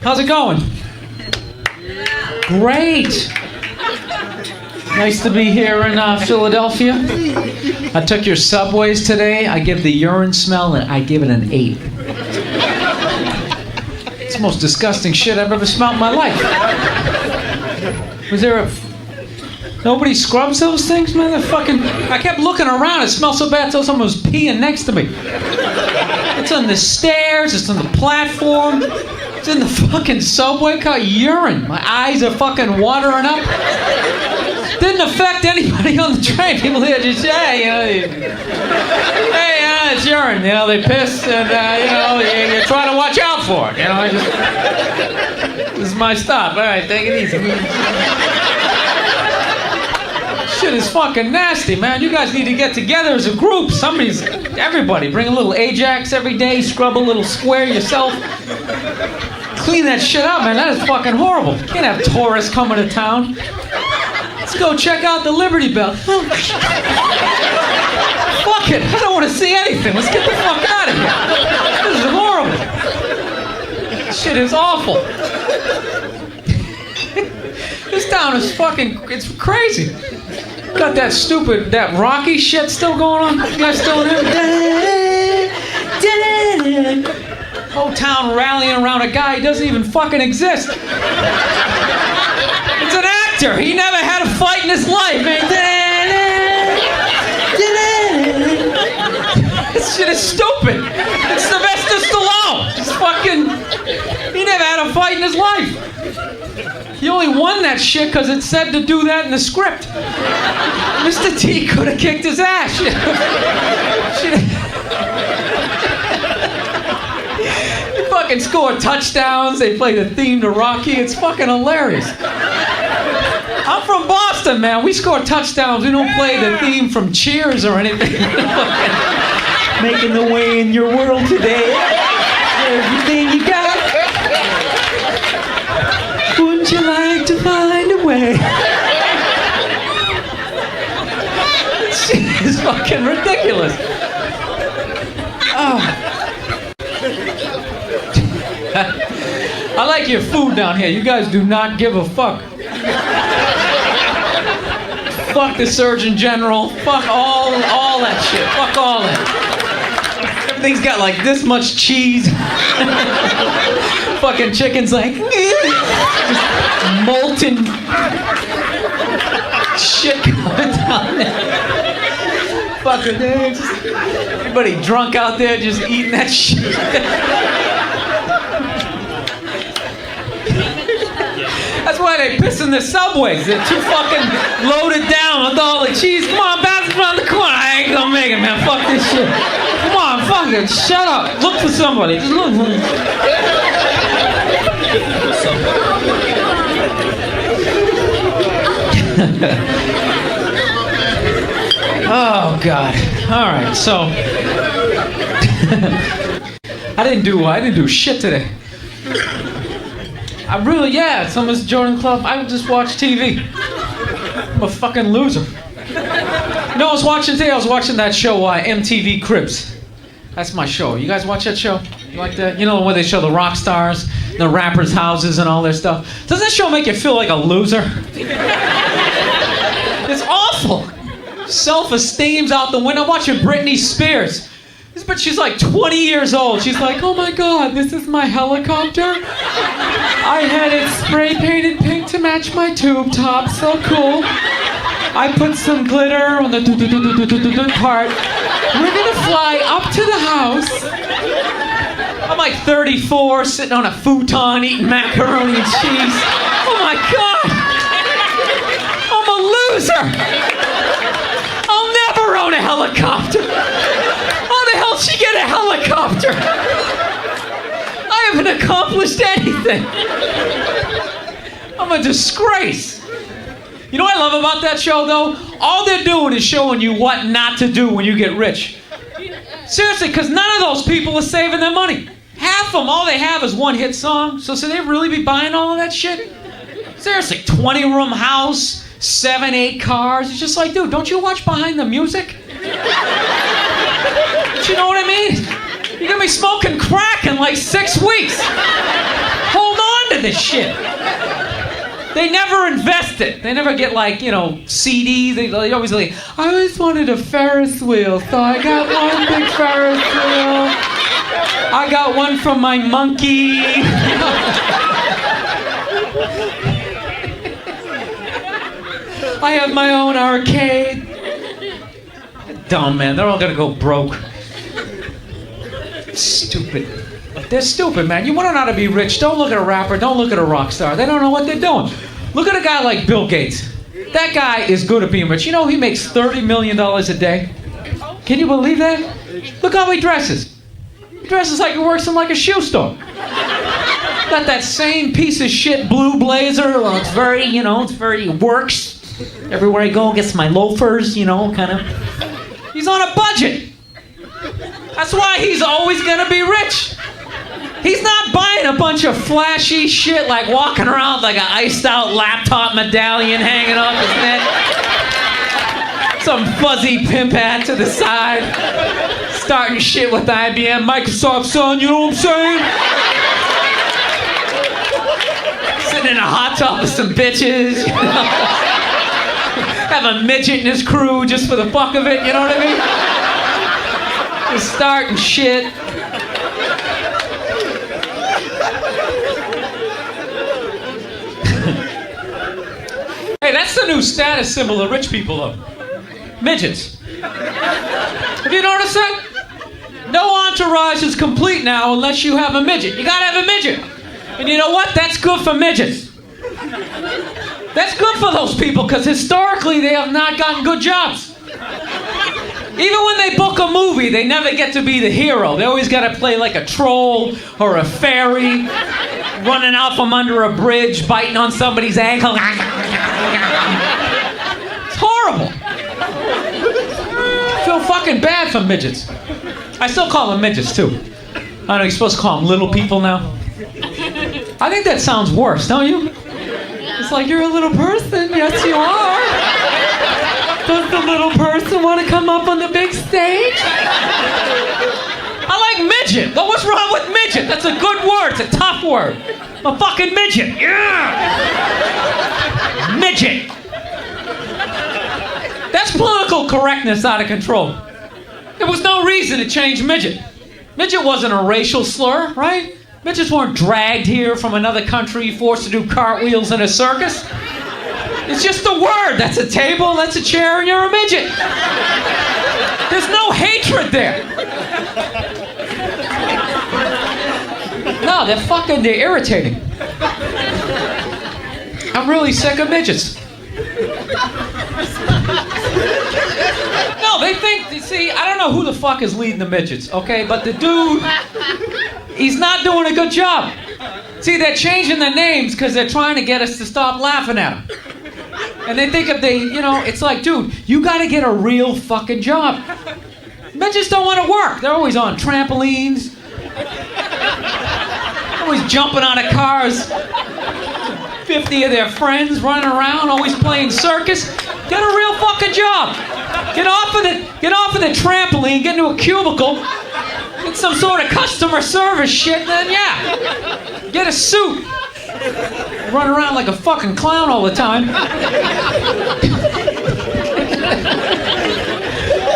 How's it going? Great. Nice to be here in Philadelphia. I took your subways today. I give the urine smell, and I give it an 8. It's the most disgusting shit I've ever smelled in my life. Was there a... Nobody scrubs those things, man? They're fucking... I kept looking around. It smelled so bad until someone was peeing next to me. It's on the stairs. It's on the platform. It's in the fucking subway car. Urine. My eyes are fucking watering up. Didn't affect anybody on the train. People here just, hey, it's urine. You know, they piss and, you try to watch out for it. You know, this is my stop. All right, take it easy. Shit is fucking nasty, man. You guys need to get together as a group. Everybody, bring a little Ajax every day, scrub a little square yourself. Clean that shit up, man. That is fucking horrible. You can't have tourists coming to town. Let's go check out the Liberty Bell. Fuck it. I don't want to see anything. Let's get the fuck out of here. This is horrible. This shit is awful. This town is fucking... It's crazy. Got that Rocky shit still going on? You guys still in there? Whole town rallying around a guy who doesn't even fucking exist. It's an actor. He never had a fight in his life, man. This shit is stupid. It's Sylvester Stallone. Just fucking... He never had a fight in his life. He only won that shit because it said to do that in the script. Mr. T could have kicked his ass. They fucking score touchdowns. They play the theme to Rocky. It's fucking hilarious. I'm from Boston, man. We score touchdowns. We don't play the theme from Cheers or anything. Making the way in your world today. Everything you got. Wouldn't you like to find a way? This shit is fucking ridiculous. Oh. I like your food down here. You guys do not give a fuck. Fuck the Surgeon General. Fuck all that shit. Fuck all that. Everything's got like this much cheese. Fucking chicken's like just molten shit coming down there. Fucking everybody drunk out there just eating that shit. That's why they piss in the subways. They're too fucking loaded down with all the cheese. Come on, pass it around the corner. I ain't gonna make it, man. Fuck this shit. Come on, fuck it. Shut up. Look for somebody. Just look for Oh, God. All right, so... I didn't do shit today. Some of this Jordan Club, I just watch TV. I'm a fucking loser. You know what I was watching today? I was watching that show, MTV Cribs. That's my show. You guys watch that show? You like that? You know, where they show the rock stars, the rappers' houses and all their stuff. Does that show make you feel like a loser? It's awful. Self-esteem's out the window. I'm watching Britney Spears. But she's like 20 years old. She's like, oh my God, this is my helicopter. I had it spray painted pink to match my tube top. So cool. I put some glitter on the part. We're gonna fly up to the house. I'm like 34, sitting on a futon, eating macaroni and cheese. Oh my God. I'm a loser. I'll never own a helicopter. How the hell did she get a helicopter? I haven't accomplished anything. I'm a disgrace. You know what I love about that show, though? All they're doing is showing you what not to do when you get rich. Seriously, because none of those people are saving their money. Half of them, all they have is one hit song. So should they really be buying all of that shit? Seriously, 20-room house, 7, 8 cars. It's just like, dude, don't you watch behind the music? You know what I mean? You're gonna be smoking crack in like 6 weeks. Hold on of this shit. They never invest it. They never get like, CDs. They always like, I always wanted a Ferris wheel, so I got one big Ferris wheel. I got one from my monkey. I have my own arcade. Dumb, man. They're all gonna go broke. Stupid. They're stupid, man. You want to know how to be rich? Don't look at a rapper. Don't look at a rock star. They don't know what they're doing. Look at a guy like Bill Gates. That guy is good at being rich. You know he makes $30 million a day? Can you believe that? Look how he dresses. He dresses like he works in like a shoe store. Got that same piece of shit blue blazer. Well, it's very works. Everywhere I go, gets my loafers, kind of. He's on a budget. That's why he's always gonna be rich. He's not buying a bunch of flashy shit like walking around like an iced out laptop medallion hanging off his neck. Some fuzzy pimp hat to the side. Starting shit with IBM, Microsoft, son, you know what I'm saying? Sitting in a hot tub with some bitches. Have a midget in his crew just for the fuck of it, you know what I mean? Just starting shit. Hey, that's the new status symbol of rich people, though. Midgets. Have you noticed that? No entourage is complete now unless you have a midget. You gotta have a midget. And you know what? That's good for midgets. That's good for those people, because historically they have not gotten good jobs. Even when they book a movie, they never get to be the hero. They always got to play like a troll or a fairy, running out from under a bridge, biting on somebody's ankle. It's horrible. I feel fucking bad for midgets. I still call them midgets, too. I know, you're supposed to call them little people now. I think that sounds worse, don't you? It's like, you're a little person. Yes, you are. Does the little person want to come up on the big stage? I like midget. What's wrong with midget? That's a good word. It's a tough word. I'm a fucking midget. Yeah. Midget. That's political correctness out of control. There was no reason to change midget. Midget wasn't a racial slur, right? Midgets weren't dragged here from another country, forced to do cartwheels in a circus. It's just a word. That's a table, that's a chair, and you're a midget. There's no hatred there. No, they're irritating. I'm really sick of midgets. No, they think, see, I don't know who the fuck is leading the midgets, okay? But the dude, he's not doing a good job. See, they're changing their names because they're trying to get us to stop laughing at them. And they think if they, it's like, dude, you gotta get a real fucking job. Midgets don't want to work. They're always on trampolines. Always jumping out of cars. 50 of their friends running around, always playing circus. Get a real fucking job. Get off of the trampoline, get into a cubicle, get some sort of customer service shit, then yeah. Get a suit. Run around like a fucking clown all the time.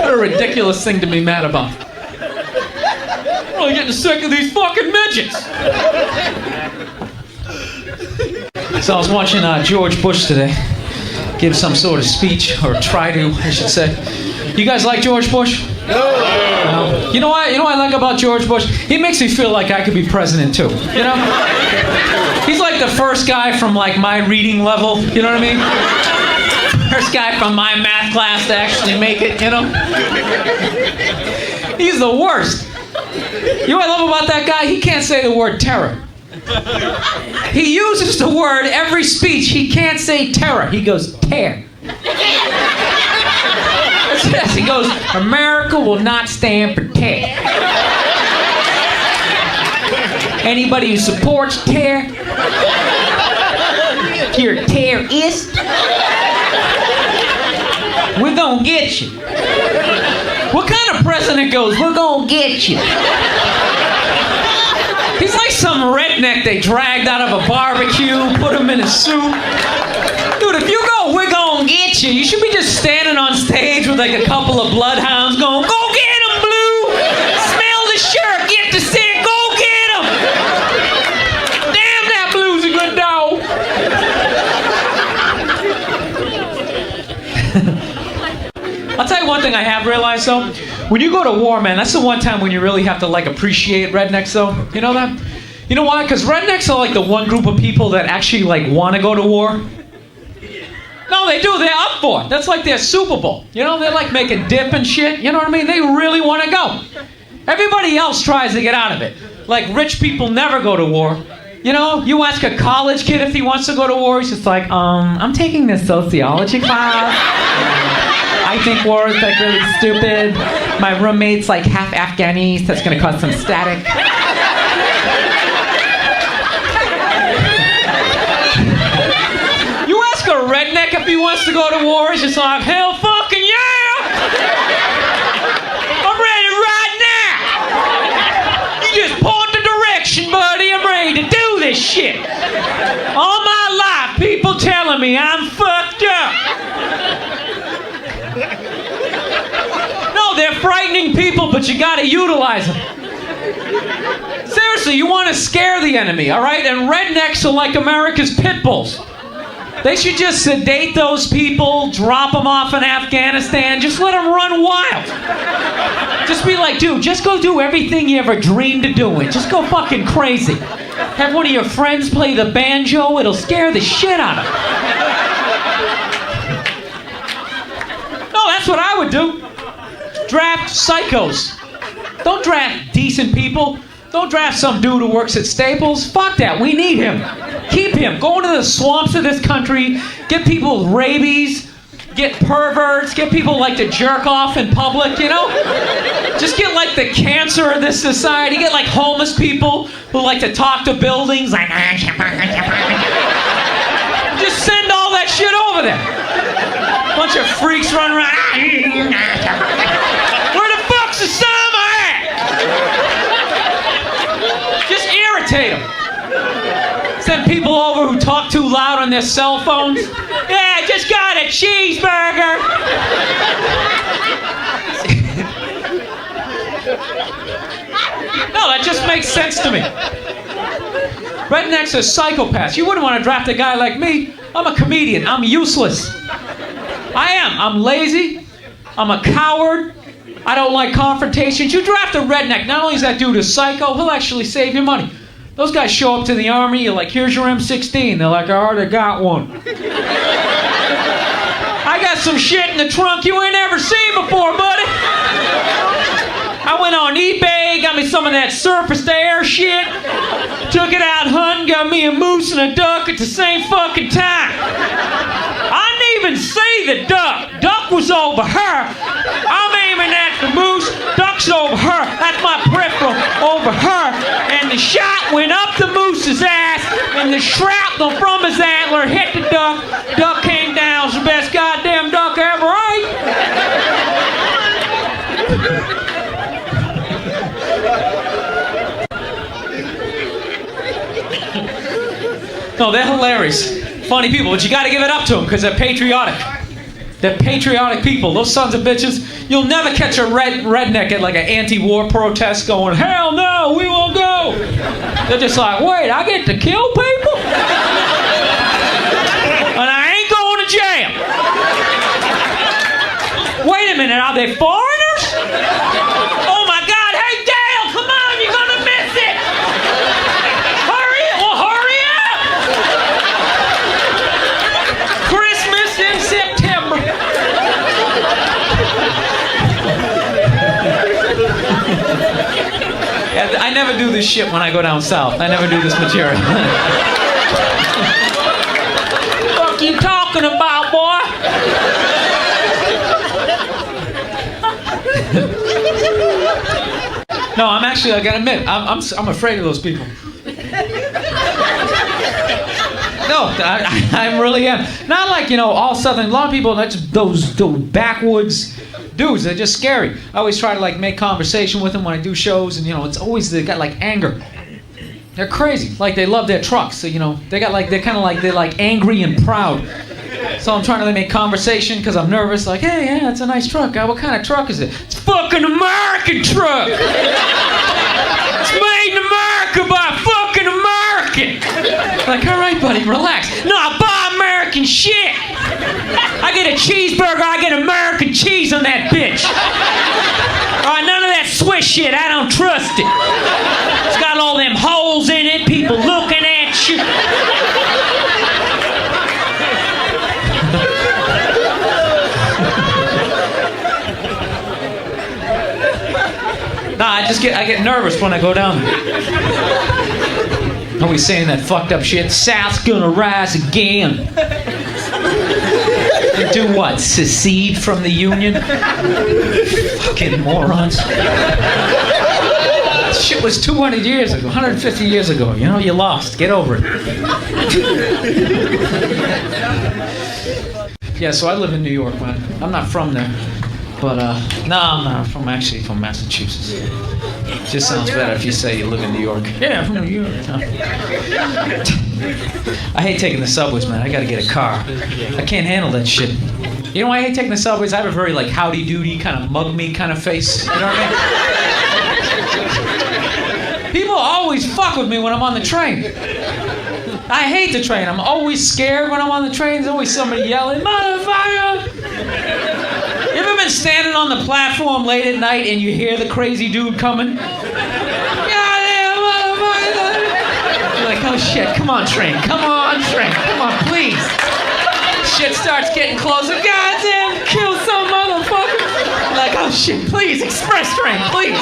What a ridiculous thing to be mad about. I'm really getting sick of these fucking midgets. So I was watching George Bush today give some sort of speech, or try to, I should say. You guys like George Bush? No. You know what I like about George Bush? He makes me feel like I could be president too. You know? He's like the first guy from like my reading level. You know what I mean? First guy from my math class to actually make it. You know? He's the worst. You know what I love about that guy? He can't say the word terror. He uses the word every speech. He can't say terror. He goes tear. Yes, he goes, America will not stand for tear. Anybody who supports tear, if you're a terrorist, we're gonna get you. What kind of president goes, we're gonna get you? He's like some red redneck they dragged out of a barbecue, put him in a suit. Dude, if you go, we're gonna get you. You should be just standing on stage with like a couple of bloodhounds going, go get him, Blue! Smell the shirt, get the scent, go get him! Damn, that Blue's a good dog. I'll tell you one thing I have realized though. When you go to war, man, that's the one time when you really have to like appreciate rednecks though. You know that? You know why? Because rednecks are like the one group of people that actually like want to go to war. No, they do. They're up for it. That's like their Super Bowl. You know, they're like making dip and shit. You know what I mean? They really want to go. Everybody else tries to get out of it. Like rich people never go to war. You know, you ask a college kid if he wants to go to war, he's just like, I'm taking this sociology class. I think war is like really stupid. My roommate's like half Afghani, so that's gonna cause some static. You ask a redneck if he wants to go to war, he's just like, hell fucking yeah! I'm ready right now! You just point the direction, buddy, I'm ready to do this shit. All my life, people telling me I'm fucked up. No, they're frightening people, but you gotta utilize them. Seriously, you want to scare the enemy, all right? And rednecks are like America's pit bulls. They should just sedate those people, drop them off in Afghanistan, just let them run wild. Just be like, dude, just go do everything you ever dreamed of doing. Just go fucking crazy. Have one of your friends play the banjo, it'll scare the shit out of them. No, that's what I would do. Draft psychos. Don't draft decent people. Don't draft some dude who works at Staples. Fuck that. We need him. Keep him. Go into the swamps of this country. Get people with rabies. Get perverts. Get people like to jerk off in public, you know? Just get like the cancer of this society. Get like homeless people who like to talk to buildings. Like, just send all that shit over there. Bunch of freaks running around. Where the fuck's the summer at? Just irritate them. Send people over who talk too loud on their cell phones. Yeah, I just got a cheeseburger. No, that just makes sense to me. Rednecks are psychopaths. You wouldn't want to draft a guy like me. I'm a comedian. I'm useless. I am. I'm lazy. I'm a coward. I don't like confrontations. You draft a redneck. Not only is that dude a psycho, he'll actually save you money. Those guys show up to the army, you're like, here's your M16. They're like, I already got one. I got some shit in the trunk you ain't never seen before, buddy. I went on eBay, got me some of that surface to air shit. Took it out hunting, got me a moose and a duck at the same fucking time. I didn't even see the duck. Duck was over her. I'm aiming at the moose. Duck's over her. That's my peripheral over her. And the shot went up the moose's ass, and the shrapnel from his antler hit the duck. Duck came down. It's the best goddamn duck I ever ate. No, they're hilarious. Funny people, but you gotta give it up to them because they're patriotic. They're patriotic people. Those sons of bitches. You'll never catch a redneck at like an anti-war protest going, hell no, we won't go. They're just like, wait, I get to kill people? And I ain't going to jail. Wait a minute, are they foreigners? Oh my God, hey Dale, come on, you're gonna miss it. Hurry up. Christmas in September. Yeah, I never do this shit when I go down south. I never do this material. What you talking about, boy? No, I'm actually, I gotta admit, I'm afraid of those people. No, I really am. Not like, you know, all Southern, a lot of people, that's those backwoods dudes, they're just scary. I always try to like make conversation with them when I do shows, and you know, it's always, they got like anger. They're crazy. Like, they love their trucks. So, you know, they're angry and proud. So I'm trying to make conversation because I'm nervous. Like, hey, yeah, it's a nice truck. What kind of truck is it? It's a fucking American truck. It's made in America by a fucking American. Like, all right, buddy, relax. No, I buy American shit. I get a cheeseburger, I get American cheese on that bitch. All right, none of that Swiss shit. I don't trust it. It's got all them holes in it, people looking at you. Nah, I get nervous when I go down there. Always saying that fucked up shit. South's gonna rise again. And do what? Secede from the Union? Fucking morons. Shit was 200 years ago, 150 years ago. You know, you lost. Get over it. Yeah, so I live in New York, man. I'm not from there. But, no, I'm not. I'm from Massachusetts. It just sounds better if you say you live in New York. Yeah, I'm from New York. Huh? I hate taking the subways, man. I gotta get a car. I can't handle that shit. You know why I hate taking the subways? I have a very, like, howdy-doody, kind of mug-me kind of face. You know what I mean? People always fuck with me when I'm on the train. I hate the train. I'm always scared when I'm on the train. There's always somebody yelling, "Motherfucker!" You ever been standing on the platform late at night and you hear the crazy dude coming? Goddamn motherfucker! You're like, oh shit, come on train, come on, please. Shit starts getting closer. Goddamn, kill some motherfucker. You're like, oh shit, please, express train, please.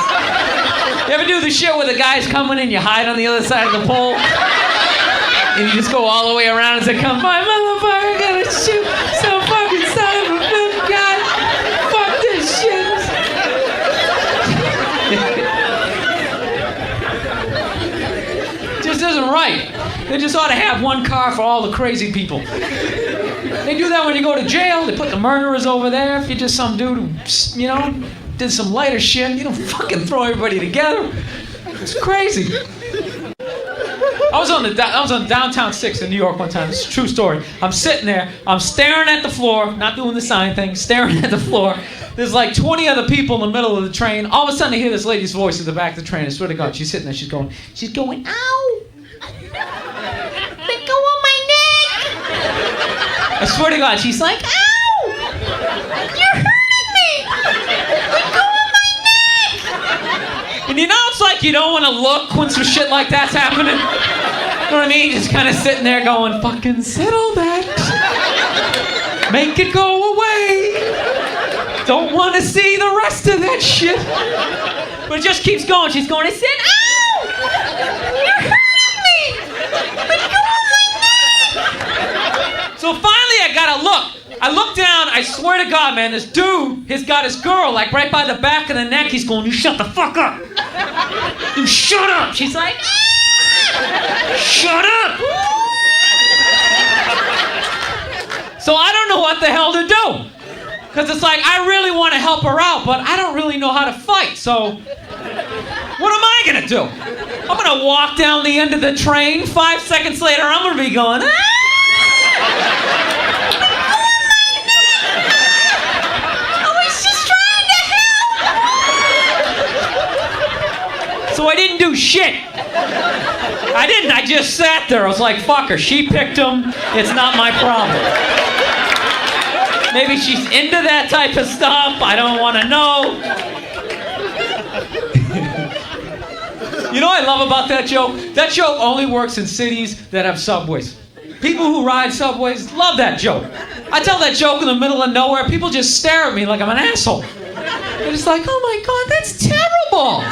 You ever do the shit where the guy's coming and you hide on the other side of the pole? And you just go all the way around as it comes by, motherfucker, gotta shoot some fucking son of a bitch, God. Fuck this shit. Just isn't right. They just ought to have one car for all the crazy people. They do that when you go to jail. They put the murderers over there. If you're just some dude who, you know, did some lighter shit, you don't fucking throw everybody together. It's crazy. I was on downtown 6 in New York one time. It's a true story. I'm sitting there. I'm staring at the floor, not doing the sign thing, staring at the floor. There's like 20 other people in the middle of the train. All of a sudden I hear this lady's voice in the back of the train. I swear to God, she's sitting there. She's going, ow. Let go of my neck. I swear to God, she's like, ow. You're hurting me. Let go of my neck. And you know, it's like you don't want to look when some shit like that's happening. You know what I mean? Just kind of sitting there going, fucking settle that. Make it go away. Don't want to see the rest of that shit. But it just keeps going. She's going, I said, ow! You're hurting me! Let go of my neck! So finally I gotta look. I look down, I swear to God, man, this dude has got his girl, like right by the back of the neck. He's going, you shut the fuck up. You shut up. She's like, ah! Shut up. So I don't know what the hell to do. Because it's like, I really want to help her out, but I don't really know how to fight. So what am I going to do? I'm going to walk down the end of the train. 5 seconds later, I'm going to be going, ah! So I didn't do shit. I didn't. I just sat there. I was like, fuck her. She picked him. It's not my problem. Maybe she's into that type of stuff. I don't want to know. You know what I love about that joke? That joke only works in cities that have subways. People who ride subways love that joke. I tell that joke in the middle of nowhere. People just stare at me like I'm an asshole. They're just like, oh my God, that's terrible.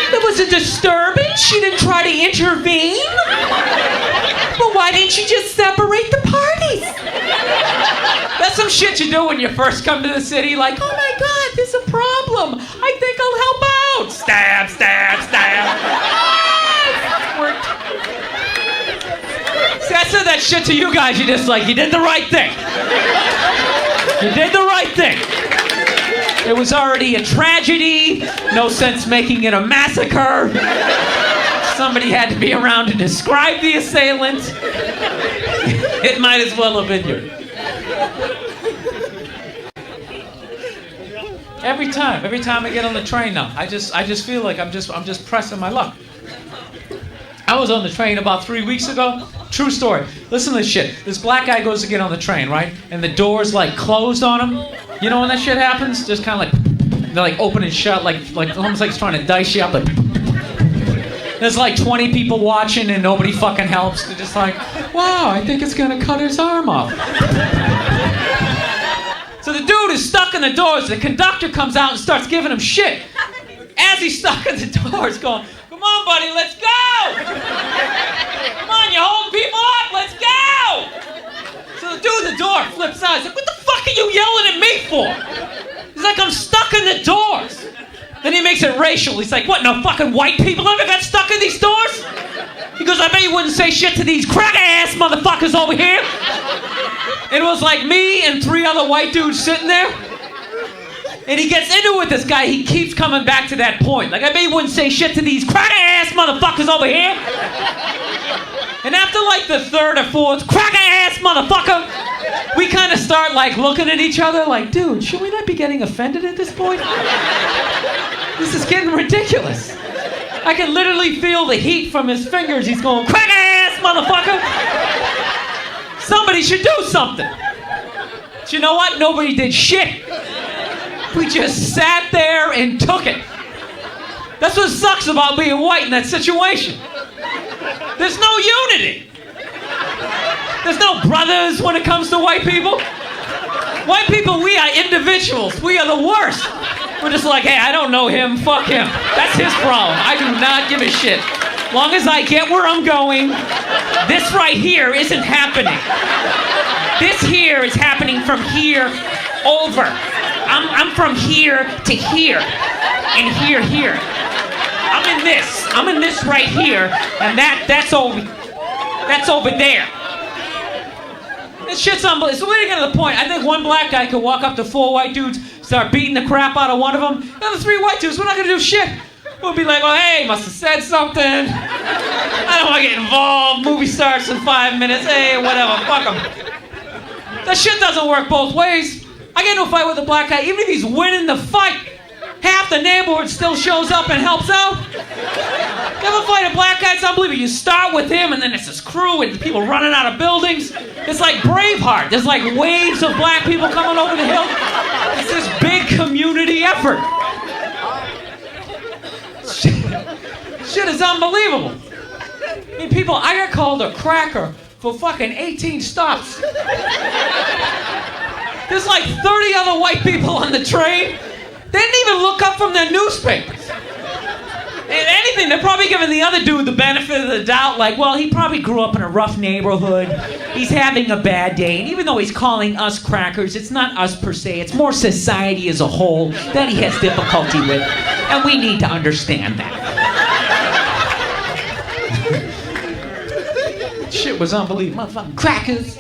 It was a disturbance. She didn't try to intervene. But why didn't you just separate the parties? That's some shit you do when you first come to the city. Like, oh my God, there's a problem. I think I'll help out. Stab, stab, stab. Worked. See, I said that shit to you guys. You're just like, you did the right thing. You did the right thing. It was already a tragedy. No sense making it a massacre. Somebody had to be around to describe the assailant. It might as well have been you. Every time I get on the train now, I just feel like I'm just pressing my luck. I was on the train about 3 weeks ago. True story. Listen to this shit. This black guy goes to get on the train, right? And the door's like closed on him. You know when that shit happens? Just kind of like, they're like open and shut, like almost like it's trying to dice you up. Like, there's like 20 people watching and nobody fucking helps. They're just like, wow, I think it's gonna cut his arm off. So the dude is stuck in the doors. The conductor comes out and starts giving him shit. As he's stuck in the doors going, come on, buddy, let's go! Come on, you're holding people up, let's go! So the dude at the door flips out. He's like, what the fuck are you yelling at me for? He's like, I'm stuck in the doors. Then he makes it racial. He's like, what, no fucking white people ever got stuck in these doors? He goes, I bet you wouldn't say shit to these cracker-ass motherfuckers over here. And it was like me and 3 other white dudes sitting there. And he gets into it with this guy. He keeps coming back to that point. Like, I bet you wouldn't say shit to these cracker-ass motherfuckers over here. And after like the 3rd or 4th cracker-ass motherfucker, we kind of start like looking at each other like, dude, should we not be getting offended at this point? This is getting ridiculous. I can literally feel the heat from his fingers. He's going, cracker-ass motherfucker. Somebody should do something. But you know what? Nobody did shit. We just sat there and took it. That's what sucks about being white in that situation. There's no unity. There's no brothers when it comes to white people. White people, we are individuals. We are the worst. We're just like, hey, I don't know him. Fuck him. That's his problem. I do not give a shit. Long as I get where I'm going, this right here isn't happening. This here is happening from here over. I'm from here to here. And here. I'm in this right here, and that's over there. This shit's unbelievable. So we're getting to the point. I think one black guy could walk up to 4 white dudes, start beating the crap out of one of them. The other 3 white dudes, we're not gonna do shit. We'll be like, oh, hey, must have said something. I don't want to get involved. Movie starts in 5 minutes. Hey, whatever. Fuck them. That shit doesn't work both ways. I get into a fight with a black guy. Even if he's winning the fight, half the neighborhood still shows up and helps out. You ever fight a black guy? It's unbelievable. You start with him, and then it's this crew and people running out of buildings. It's like Braveheart. There's like waves of black people coming over the hill. It's this big community effort. Shit is unbelievable. I mean, people, I got called a cracker for fucking 18 stops. There's like 30 other white people on the train. They didn't even look up from their newspapers. If anything, they're probably giving the other dude the benefit of the doubt, like, well, he probably grew up in a rough neighborhood. He's having a bad day. And even though he's calling us crackers, it's not us per se. It's more society as a whole that he has difficulty with. And we need to understand that. Shit was unbelievable. Motherfucking crackers.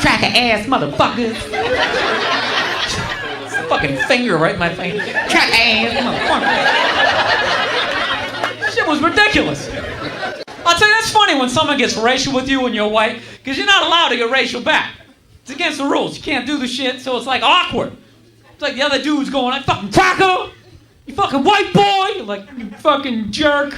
Cracker-ass motherfuckers. Fucking finger right in my face. Cracker-ass motherfuckers. Shit was ridiculous. I'll tell you, that's funny when someone gets racial with you when you're white, because you're not allowed to get racial back. It's against the rules. You can't do the shit, so it's like awkward. It's like the other dude's going, I fucking cracker! You fucking white boy! You're like, you fucking jerk.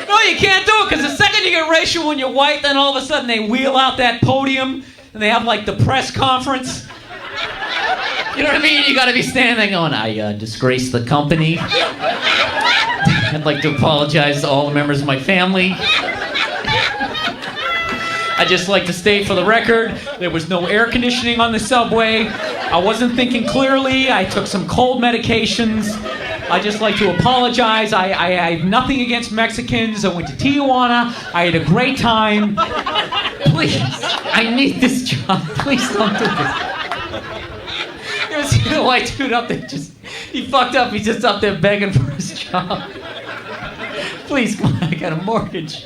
No, you can't do it, because the second you get racial when you're white, then all of a sudden they wheel out that podium, and they have like the press conference. You know what I mean? You gotta be standing there going, I disgraced the company. I'd like to apologize to all the members of my family. I'd just like to state for the record, there was no air conditioning on the subway. I wasn't thinking clearly. I took some cold medications. I'd just like to apologize. I have nothing against Mexicans. I went to Tijuana. I had a great time. Please, I need this job. Please don't do this. You ever see the white dude up there he fucked up. He's just up there begging for his job. Please, come on, I got a mortgage.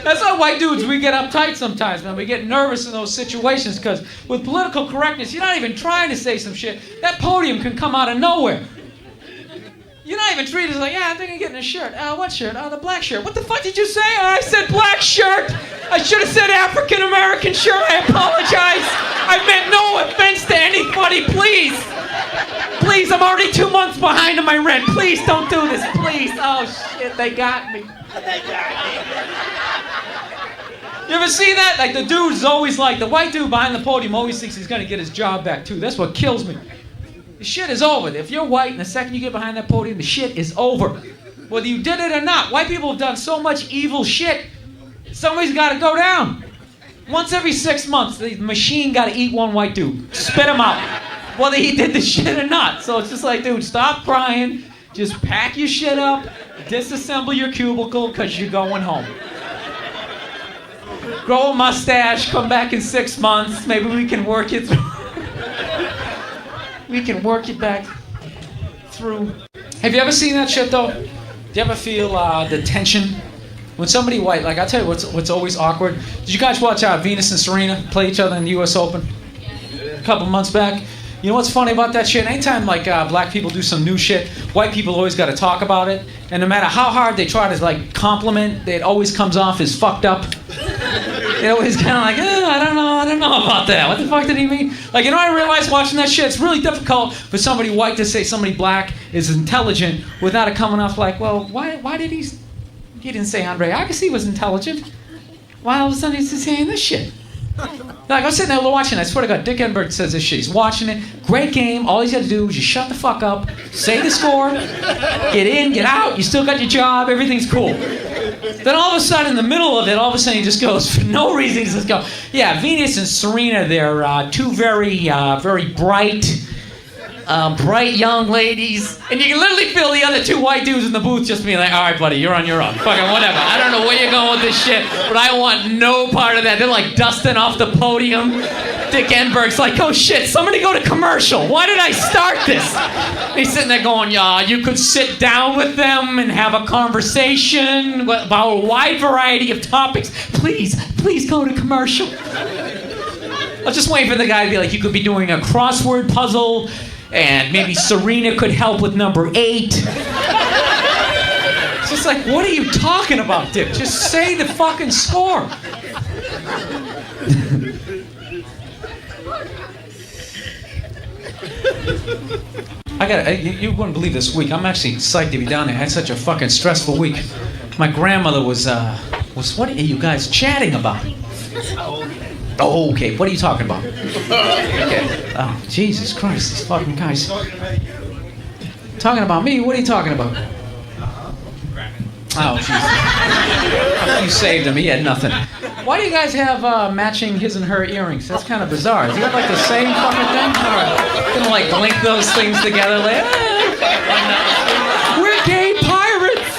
That's why white dudes, we get uptight sometimes, man. We get nervous in those situations because with political correctness, you're not even trying to say some shit. That podium can come out of nowhere. You're not even treated as like, yeah, I think I'm getting a shirt. What shirt? The black shirt. What the fuck did you say? I said black shirt. I should have said African American shirt. I apologize. I meant no offense to anybody. Please. Please, I'm already 2 months behind on my rent. Please don't do this. Please. Oh, shit, they got me. You ever see that? Like, the dude's always like, the white dude behind the podium always thinks he's going to get his job back, too. That's what kills me. The shit is over. If you're white and the second you get behind that podium, the shit is over. Whether you did it or not. White people have done so much evil shit. Somebody's got to go down. Once every 6 months, the machine got to eat one white dude. Spit him out. Whether he did the shit or not. So it's just like, dude, stop crying. Just pack your shit up. Disassemble your cubicle because you're going home. Grow a mustache. Come back in 6 months. Maybe we can work it through. We can work it back through. Have you ever seen that shit, though? Do you ever feel the tension? When somebody white, like, I'll tell you what's always awkward. Did you guys watch Venus and Serena play each other in the U.S. Open a couple months back? You know what's funny about that shit? Anytime, like, black people do some new shit, white people always got to talk about it. And no matter how hard they try to, like, compliment, it always comes off as fucked up. It always kind of like, I don't know about that. What the fuck did he mean? Like, you know, I realized watching that shit, it's really difficult for somebody white to say somebody black is intelligent without it coming off like, well, why did he didn't say Andre Agassi was intelligent. Why all of a sudden he's just saying this shit? Like, I was sitting there watching, I swear to God, Dick Enberg says this shit. He's watching it, great game, all he's got to do is just shut the fuck up, say the score, get in, get out, you still got your job, everything's cool. Then all of a sudden, in the middle of it, all of a sudden he just goes, for no reason, he just goes, yeah, Venus and Serena, they're two very bright young ladies. And you can literally feel the other two white dudes in the booth just being like, all right, buddy, you're on your own. Fucking whatever. I don't know where you're going with this shit, but I want no part of that. They're like dusting off the podium. Dick Enberg's like, oh shit, somebody go to commercial. Why did I start this? And he's sitting there going, yeah, you could sit down with them and have a conversation about a wide variety of topics. Please go to commercial. I was just waiting for the guy to be like, you could be doing a crossword puzzle, and maybe Serena could help with number 8. It's just like, what are you talking about, Dick? Just say the fucking score. You wouldn't believe this week. I'm actually psyched to be down there. I had such a fucking stressful week. My grandmother was what are you guys chatting about? Oh, okay. What are you talking about? Okay. Oh, Jesus Christ, these fucking guys. Talking about me? What are you talking about? Oh, Jesus. You saved him. He had nothing. Why do you guys have matching his and her earrings? That's kind of bizarre. Is he got like the same fucking thing? Or gonna like link those things together? Like, we're gay pirates.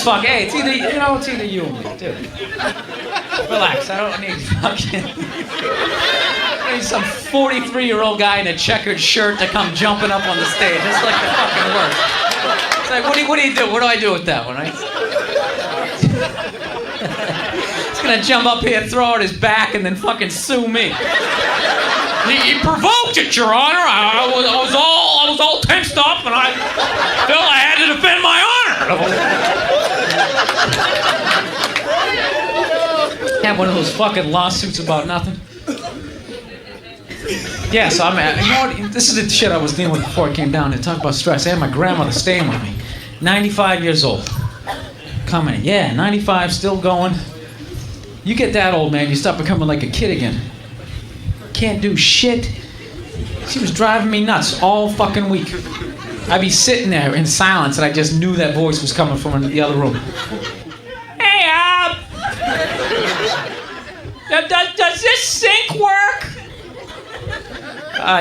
Fuck, hey, it's either you or me, dude. Relax, I don't need fucking... I need some 43-year-old guy in a checkered shirt to come jumping up on the stage. That's like the fucking worst. It's like, what do you do? What do I do with that one, right? He's gonna jump up here, throw out his back, and then fucking sue me. He provoked it, Your Honor. I was all tensed up, and I felt I had to defend my honor. Had one of those fucking lawsuits about nothing. Yeah, so you know what? This is the shit I was dealing with before I came down to talk about stress. I had my grandmother staying with me, 95 years old. Coming in, yeah, 95, still going. You get that old, man, you start becoming like a kid again. Can't do shit. She was driving me nuts all fucking week. I'd be sitting there in silence and I just knew that voice was coming from the other room. Hey, does this sink work?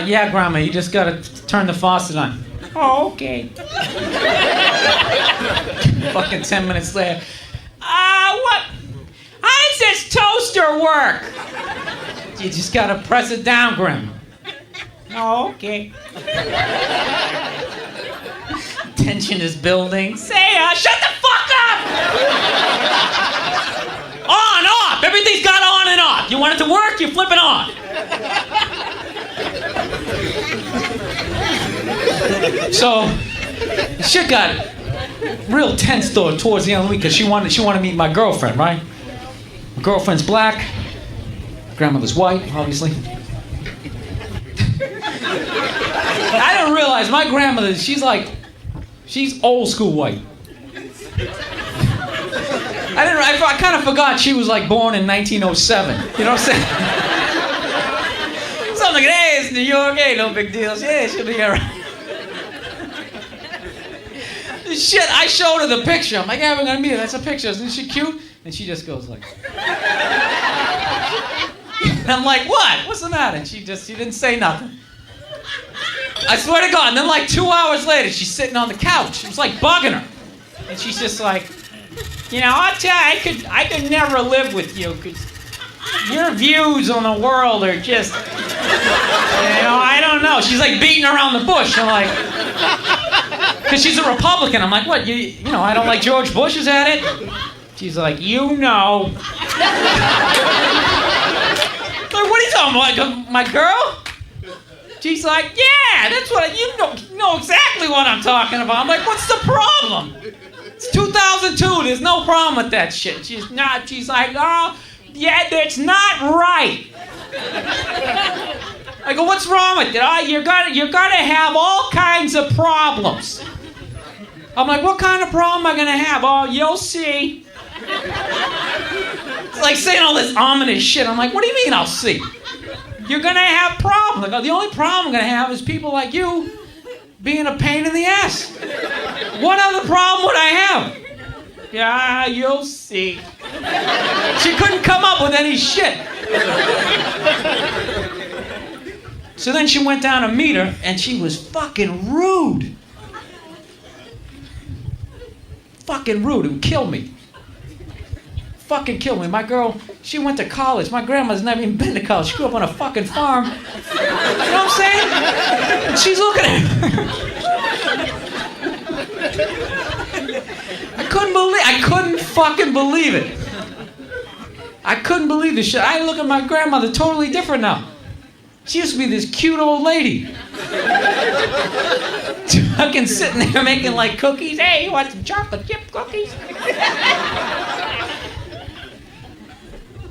Yeah, Grandma, you just gotta turn the faucet on. Oh, okay. Fucking 10 minutes later. What? How does this toaster work? You just gotta press it down, Grandma. Oh, okay. Tension is building. Say, shut the fuck up! On, off. Everything's got on and off. You want it to work, you flip it on. So, shit got real tense though towards the end of the week because she wanted to meet my girlfriend, right? My girlfriend's black. Grandmother's white, obviously. I didn't realize my grandmother, she's old school white. I kind of forgot she was like born in 1907. You know what I'm saying? So I'm like, hey, it's New York, hey, no big deal. Yeah, she'll be alright. Shit, I showed her the picture. I'm like, yeah, we're gonna meet her. That's a picture. Isn't she cute? And she just goes like. And I'm like, what? What's the matter? And she didn't say nothing. I swear to God. And then like 2 hours later, she's sitting on the couch. It was like bugging her. And she's just like, you know, I'll tell you, I could never live with you because your views on the world are just, I don't know. She's like beating around the bush. I'm like, because she's a Republican. I'm like, what? You know, I don't like George Bush. Is that it? She's like, you know. Like, what are you talking about? My girl? She's like, yeah, that's what you know exactly what I'm talking about. I'm like, what's the problem? It's 2002. There's no problem with that shit. She's like, oh, yeah, that's not right. I go, what's wrong with it? Oh, you're gonna have all kinds of problems. I'm like, what kind of problem am I gonna have? Oh, you'll see. It's like saying all this ominous shit. I'm like, what do you mean I'll see? You're gonna have problems. I go, the only problem I'm gonna have is people like you being a pain in the ass. What other problem would I have? Yeah, you'll see. She couldn't come up with any shit. So then she went down to meet her, and she was fucking rude. Fucking rude. It would kill me. Fucking kill me. My girl, she went to college. My grandma's never even been to college. She grew up on a fucking farm. You know what I'm saying? And she's looking at her. I couldn't fucking believe it. I couldn't believe this shit. I look at my grandmother totally different now. She used to be this cute old lady. Fucking sitting there making like cookies. Hey, you want some chocolate chip cookies?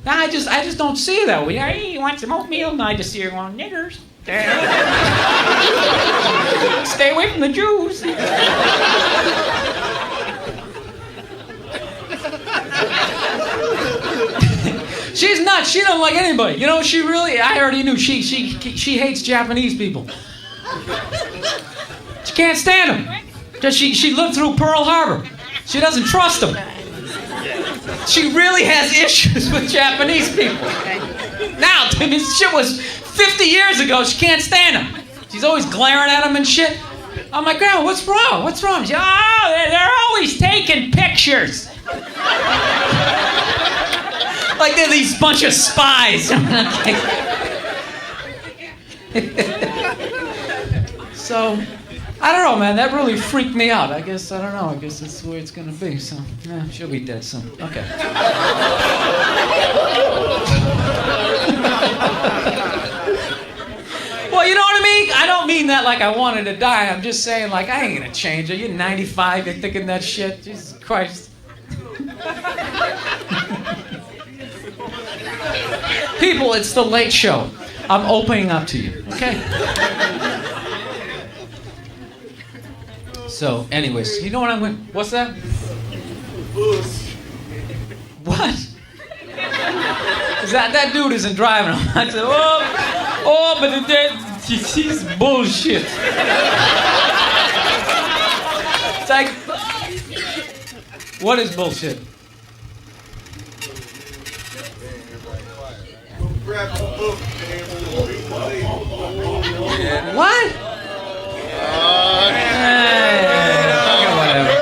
Now I just don't see it that way. Hey, you want some oatmeal? And I just see her going, niggers. Stay away from the Jews. She's nuts. She doesn't like anybody. You know, I already knew she hates Japanese people. She can't stand them. Because she lived through Pearl Harbor. She doesn't trust them. She really has issues with Japanese people. Now, I mean, shit was 50 years ago. She can't stand them. She's always glaring at them and shit. I'm like, Grandma, what's wrong? What's wrong? She's, they're always taking pictures. Like they're these bunch of spies. So, I don't know, man. That really freaked me out. I guess that's the way it's gonna be. So, yeah, she'll be dead soon. Okay. Well, you know what I mean? I don't mean that like I wanted to die. I'm just saying, like, I ain't gonna change her. You're 95. You're thinking that shit. Jesus Christ. People, it's the Late Show. I'm opening up to you, okay? So, anyways, you know what I'm going... What's that? What? That dude isn't driving. I said, but he's bullshit. It's like... What is bullshit? What? Whatever.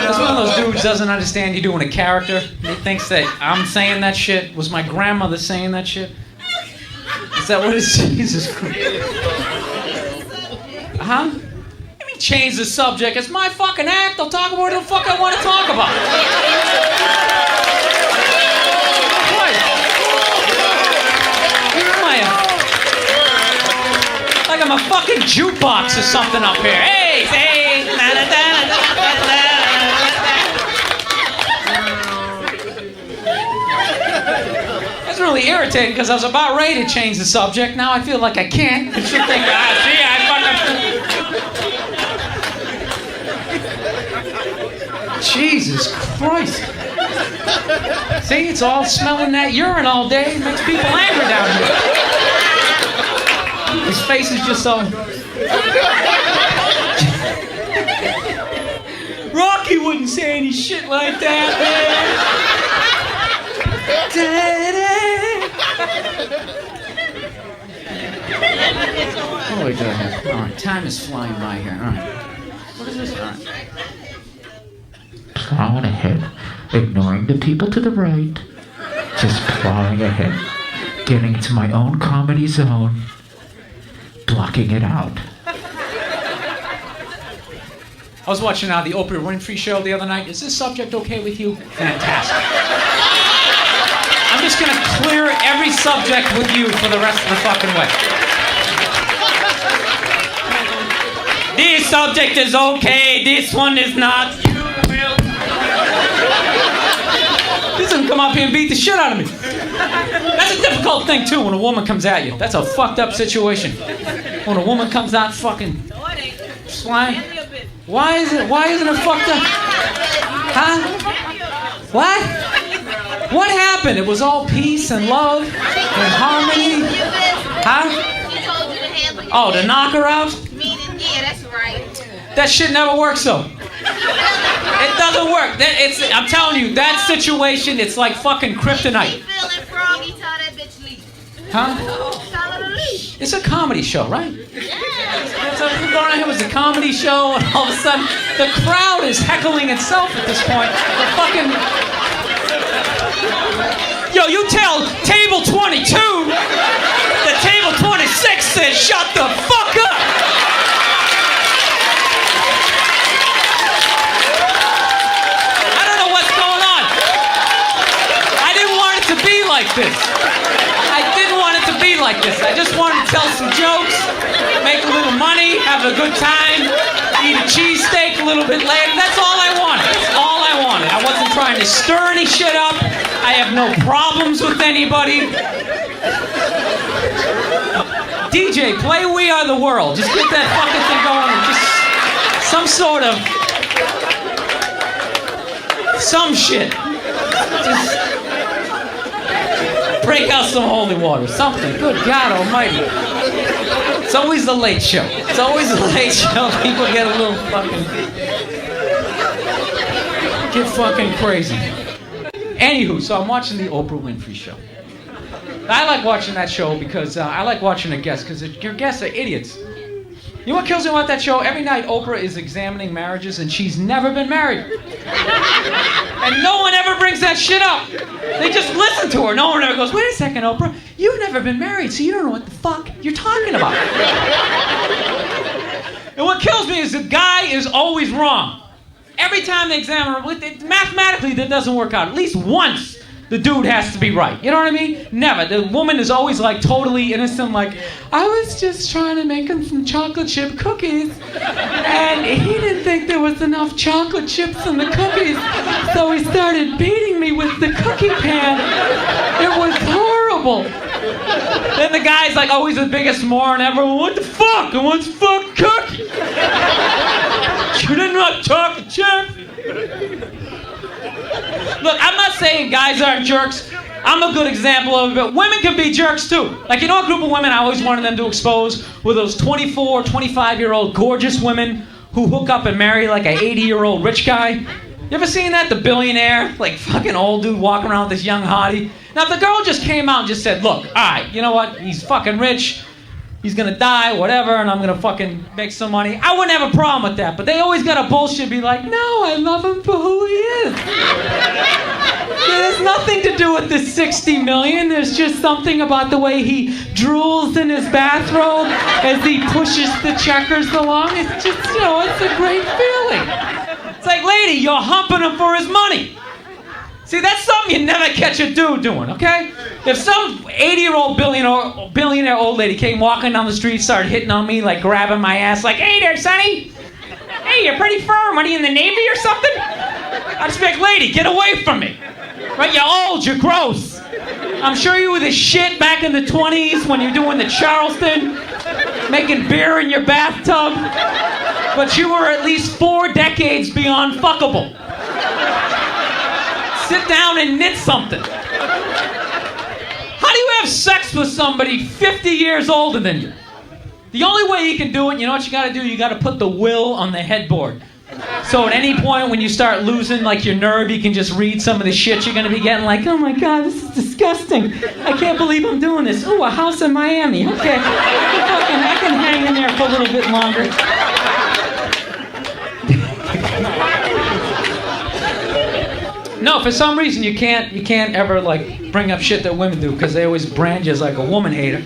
That's one of those dudes doesn't understand you're doing a character. He thinks that I'm saying that shit. Was my grandmother saying that shit? Is that what it is? Jesus Christ. Huh? I mean, change the subject. It's my fucking act. I'll talk about what the fuck I want to talk about. Like I'm a fucking jukebox or something up here. Hey, hey, da da da da da. That's really irritating because I was about ready to change the subject. Now I feel like I can't. I should think, see, I fucking. Jesus Christ. See, it's all smelling that urine all day. It makes people angry down here. His face is just so... Rocky wouldn't say any shit like that, man. Oh, we go ahead. All right, time is flying by here. All right. What is this? All right. Plowing ahead, ignoring the people to the right. Just plowing ahead, getting to my own comedy zone. Blocking it out. I was watching the Oprah Winfrey show the other night. Is this subject okay with you? Fantastic. I'm just gonna clear every subject with you for the rest of the fucking way. This subject is okay, this one is not. You will. This doesn't come up here and beat the shit out of me. That's a difficult thing too when a woman comes at you. That's a fucked up situation. When a woman comes out fucking slime. Why isn't it fucked up? Huh? What? What happened? It was all peace and love and harmony. Huh? Oh, to knock her out? Yeah, that's right. That shit never works though. It doesn't work. I'm telling you, that situation, it's like fucking kryptonite. Huh? It's a comedy show, right? Yeah. So going on here was a comedy show, and all of a sudden, the crowd is heckling itself at this point. The fucking... Yo, you tell table 22 that table 26 says, shut the fuck up! Like this. I didn't want it to be like this. I just wanted to tell some jokes, make a little money, have a good time, eat a cheesesteak a little bit later. That's all I wanted. That's all I wanted. I wasn't trying to stir any shit up. I have no problems with anybody. DJ, play We Are the World. Just get that fucking thing going. Just some sort of... some shit. Just... break out some holy water, something. Good God Almighty. It's always the late show. It's always the late show. People get a little fucking... get fucking crazy. Anywho, so I'm watching the Oprah Winfrey show. I like watching that show because I like watching the guests, because your guests are idiots. You know what kills me about that show? Every night Oprah is examining marriages and she's never been married. And no one ever brings that shit up. They just listen to her. No one ever goes, wait a second, Oprah, you've never been married, so you don't know what the fuck you're talking about. And what kills me is the guy is always wrong. Every time they examine her, mathematically that doesn't work out. At least once the dude has to be right. You know what I mean? Never. The woman is always like totally innocent, like, I was just trying to make him some chocolate chip cookies, and he didn't think there was enough chocolate chips in the cookies, so he started beating me with the cookie pan. It was horrible. Then the guy's like always the biggest moron ever. What the fuck? I want some fucking cookie. You didn't have chocolate chips. Look, I'm not saying guys aren't jerks. I'm a good example of it, but women can be jerks too. Like, you know a group of women I always wanted them to expose were those 24, 25-year-old gorgeous women who hook up and marry like an 80-year-old rich guy? You ever seen that? The billionaire, like fucking old dude walking around with this young hottie. Now, if the girl just came out and just said, look, alright, you know what? He's fucking rich. He's gonna die, whatever, and I'm gonna fucking make some money. I wouldn't have a problem with that, but they always gotta bullshit, be like, no, I love him for who he is. There's nothing to do with the 60 million. There's just something about the way he drools in his bathrobe as he pushes the checkers along. It's just, it's a great feeling. It's like, lady, you're humping him for his money. See, that's something you never catch a dude doing, okay? If some 80-year-old billionaire old lady came walking down the street, started hitting on me, like grabbing my ass, like, hey there, sonny. Hey, you're pretty firm. Are you in the Navy or something? I'd just be like, lady, get away from me. Right, you're old, you're gross. I'm sure you were the shit back in the 20s when you're doing the Charleston, making beer in your bathtub. But you were at least 4 decades beyond fuckable. Sit down and knit something. How do you have sex with somebody 50 years older than you? The only way you can do it, you know what you gotta do? You gotta put the will on the headboard. So at any point when you start losing like your nerve, you can just read some of the shit you're gonna be getting, like, oh my God, this is disgusting. I can't believe I'm doing this. Ooh, a house in Miami. Okay. I can hang in there for a little bit longer. No, for some reason you can't ever like bring up shit that women do because they always brand you as like a woman hater.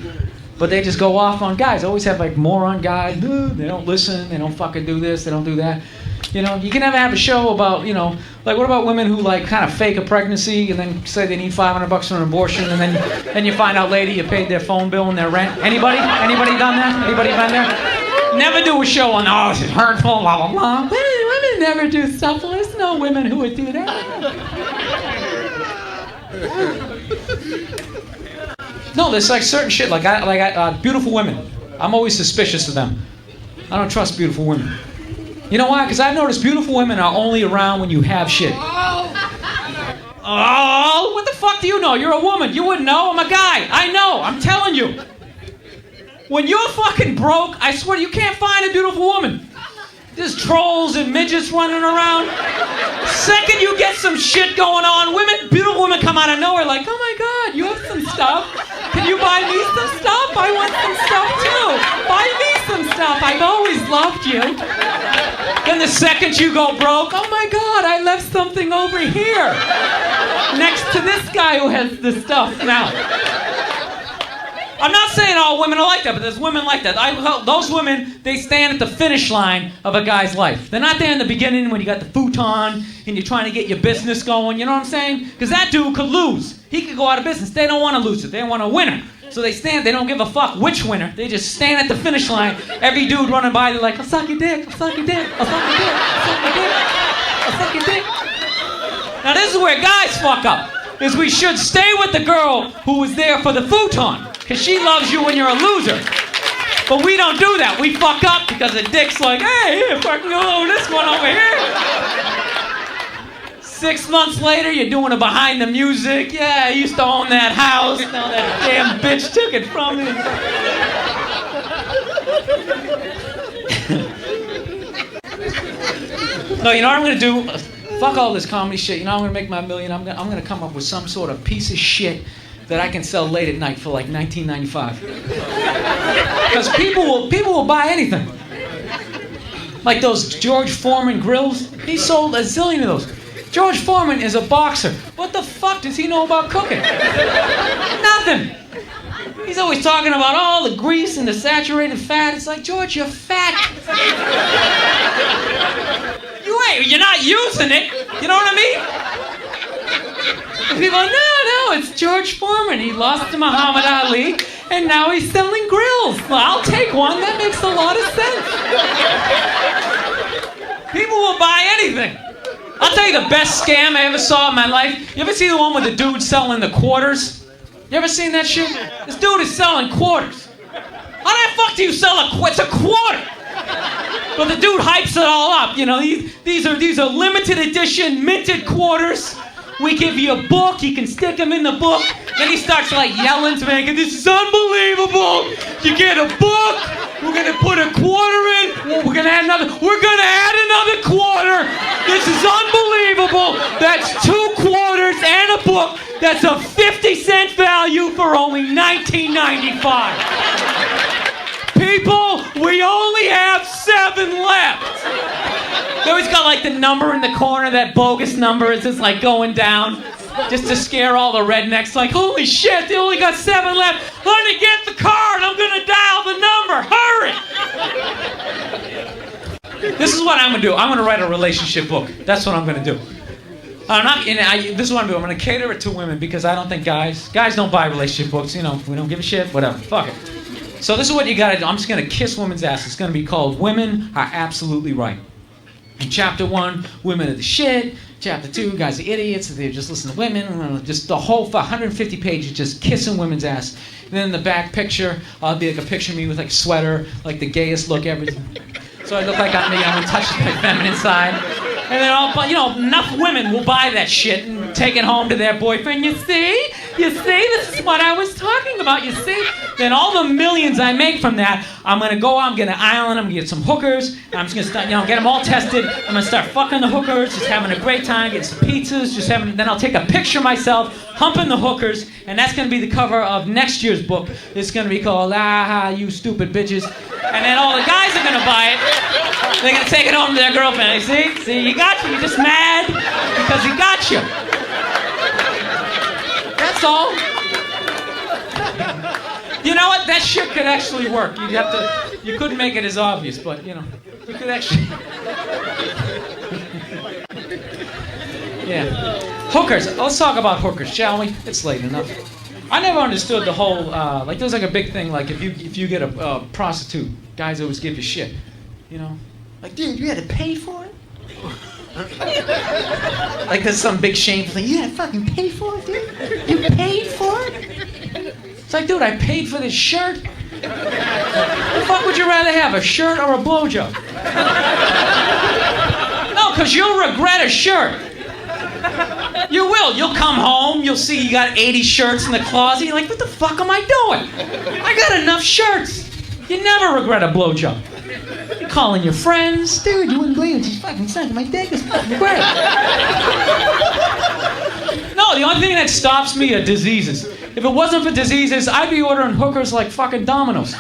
But they just go off on guys. Always have like moron guys. They don't listen. They don't fucking do this. They don't do that. You can never have a show about, like what about women who like kind of fake a pregnancy and then say they need $500 for an abortion and then you find out later you paid their phone bill and their rent. Anybody? Anybody done that? Anybody been there? Never do a show on, oh, she's hurtful, blah, blah, blah. Women never do stuff. Well, there's no women who would do that. No, there's like certain shit, like beautiful women. I'm always suspicious of them. I don't trust beautiful women. You know why? Because I've noticed beautiful women are only around when you have shit. Oh, what the fuck do you know? You're a woman. You wouldn't know. I'm a guy. I know. I'm telling you. When you're fucking broke, I swear you can't find a beautiful woman. There's trolls and midgets running around. Second you get some shit going on, beautiful women come out of nowhere like, oh my God, you have some stuff. Can you buy me some stuff? I want some stuff too. Buy me some stuff. I've always loved you. Then the second you go broke, oh my God, I left something over here. Next to this guy who has the stuff now. I'm not saying all women are like that, but there's women like that. Those women, they stand at the finish line of a guy's life. They're not there in the beginning when you got the futon and you're trying to get your business going, you know what I'm saying? Because that dude could lose. He could go out of business. They don't want to lose it. They want a winner. So they stand, they don't give a fuck which winner. They just stand at the finish line. Every dude running by, they're like, I'll suck your dick, I'll suck your dick, I'll suck your dick, I'll suck your dick, I'll suck your dick. Now this is where guys fuck up. Is we should stay with the girl who was there for the futon. Because she loves you when you're a loser. But we don't do that. We fuck up because the dick's like, hey, here, fucking go over this one over here. 6 months later, you're doing it behind the music. Yeah, I used to own that house. Now that damn bitch took it from me. No, you know what I'm going to do? Fuck all this comedy shit. You know I'm going to make my million. I'm going to come up with some sort of piece of shit that I can sell late at night for like $19.95. Because people will buy anything. Like those George Foreman grills. He sold a zillion of those. George Foreman is a boxer. What the fuck does he know about cooking? Nothing. He's always talking about all the grease and the saturated fat. It's like, George, you're fat. You're not using it. You know what I mean? And people are like, no, it's George Foreman. He lost to Muhammad Ali, and now he's selling grills. Well, I'll take one. That makes a lot of sense. People will buy anything. I'll tell you the best scam I ever saw in my life. You ever see the one with the dude selling the quarters? You ever seen that shit? This dude is selling quarters. How the fuck do you sell it's a quarter? But the dude hypes it all up. You know, these are limited edition minted quarters. We give you a book, you can stick them in the book. Then he starts like yelling to me, this is unbelievable. You get a book, we're gonna put a quarter in, we're gonna add another quarter. This is unbelievable. That's 2 quarters and a book. That's a 50-cent value for only $19.95. People, we only have 7 left. They always got like the number in the corner, that bogus number is just like going down. Just to scare all the rednecks, like, holy shit, they only got 7 left. Honey, get the card. I'm going to dial the number. Hurry. This is what I'm going to do. I'm going to write a relationship book. That's what I'm going to do. This is what I'm doing. I'm going to cater it to women because I don't think guys don't buy relationship books. You know, we don't give a shit. Whatever. Fuck it. So this is what you got to do. I'm just going to kiss women's ass. It's going to be called Women Are Absolutely Right. In chapter 1, women are the shit. Chapter 2, guys are idiots. They just listen to women. Just the whole 150 pages just kissing women's ass. And then in the back picture, I'll be like a picture of me with like a sweater, like the gayest look ever. So I look like I'm in touch with my feminine side. And then enough women will buy that shit and take it home to their boyfriend. You see, this is what I was talking about. You see, then all the millions I make from that, I'm gonna go out, I'm gonna island, I'm gonna get some hookers, and I'm just gonna start, get them all tested. I'm gonna start fucking the hookers, just having a great time, getting some pizzas, then I'll take a picture of myself humping the hookers, and that's gonna be the cover of next year's book. It's gonna be called You Stupid Bitches, and then all the guys are gonna buy it. They're gonna take it home to their girlfriend. See, you got you. You're just mad because he got you. That's all. You know what? That shit could actually work. You couldn't make it as obvious, but you could actually. Yeah. Hookers. Let's talk about hookers, shall we? It's late enough. I never understood the whole there's like a big thing like if you get a prostitute, guys always give you shit, like dude, you had to pay for it. Like there's some big shameful thing. You had to fucking pay for it, dude. You paid for it. It's like, dude, I paid for this shirt. What the fuck would you rather have, a shirt or a blowjob? No, because you'll regret a shirt. You will. You'll come home, you'll see you got 80 shirts in the closet. You're like, what the fuck am I doing? I got enough shirts. You never regret a blowjob. You're calling your friends. Dude, you wouldn't believe it. She's fucking sucking my dick. It's fucking great. No, the only thing that stops me are diseases. If it wasn't for diseases, I'd be ordering hookers like fucking Domino's.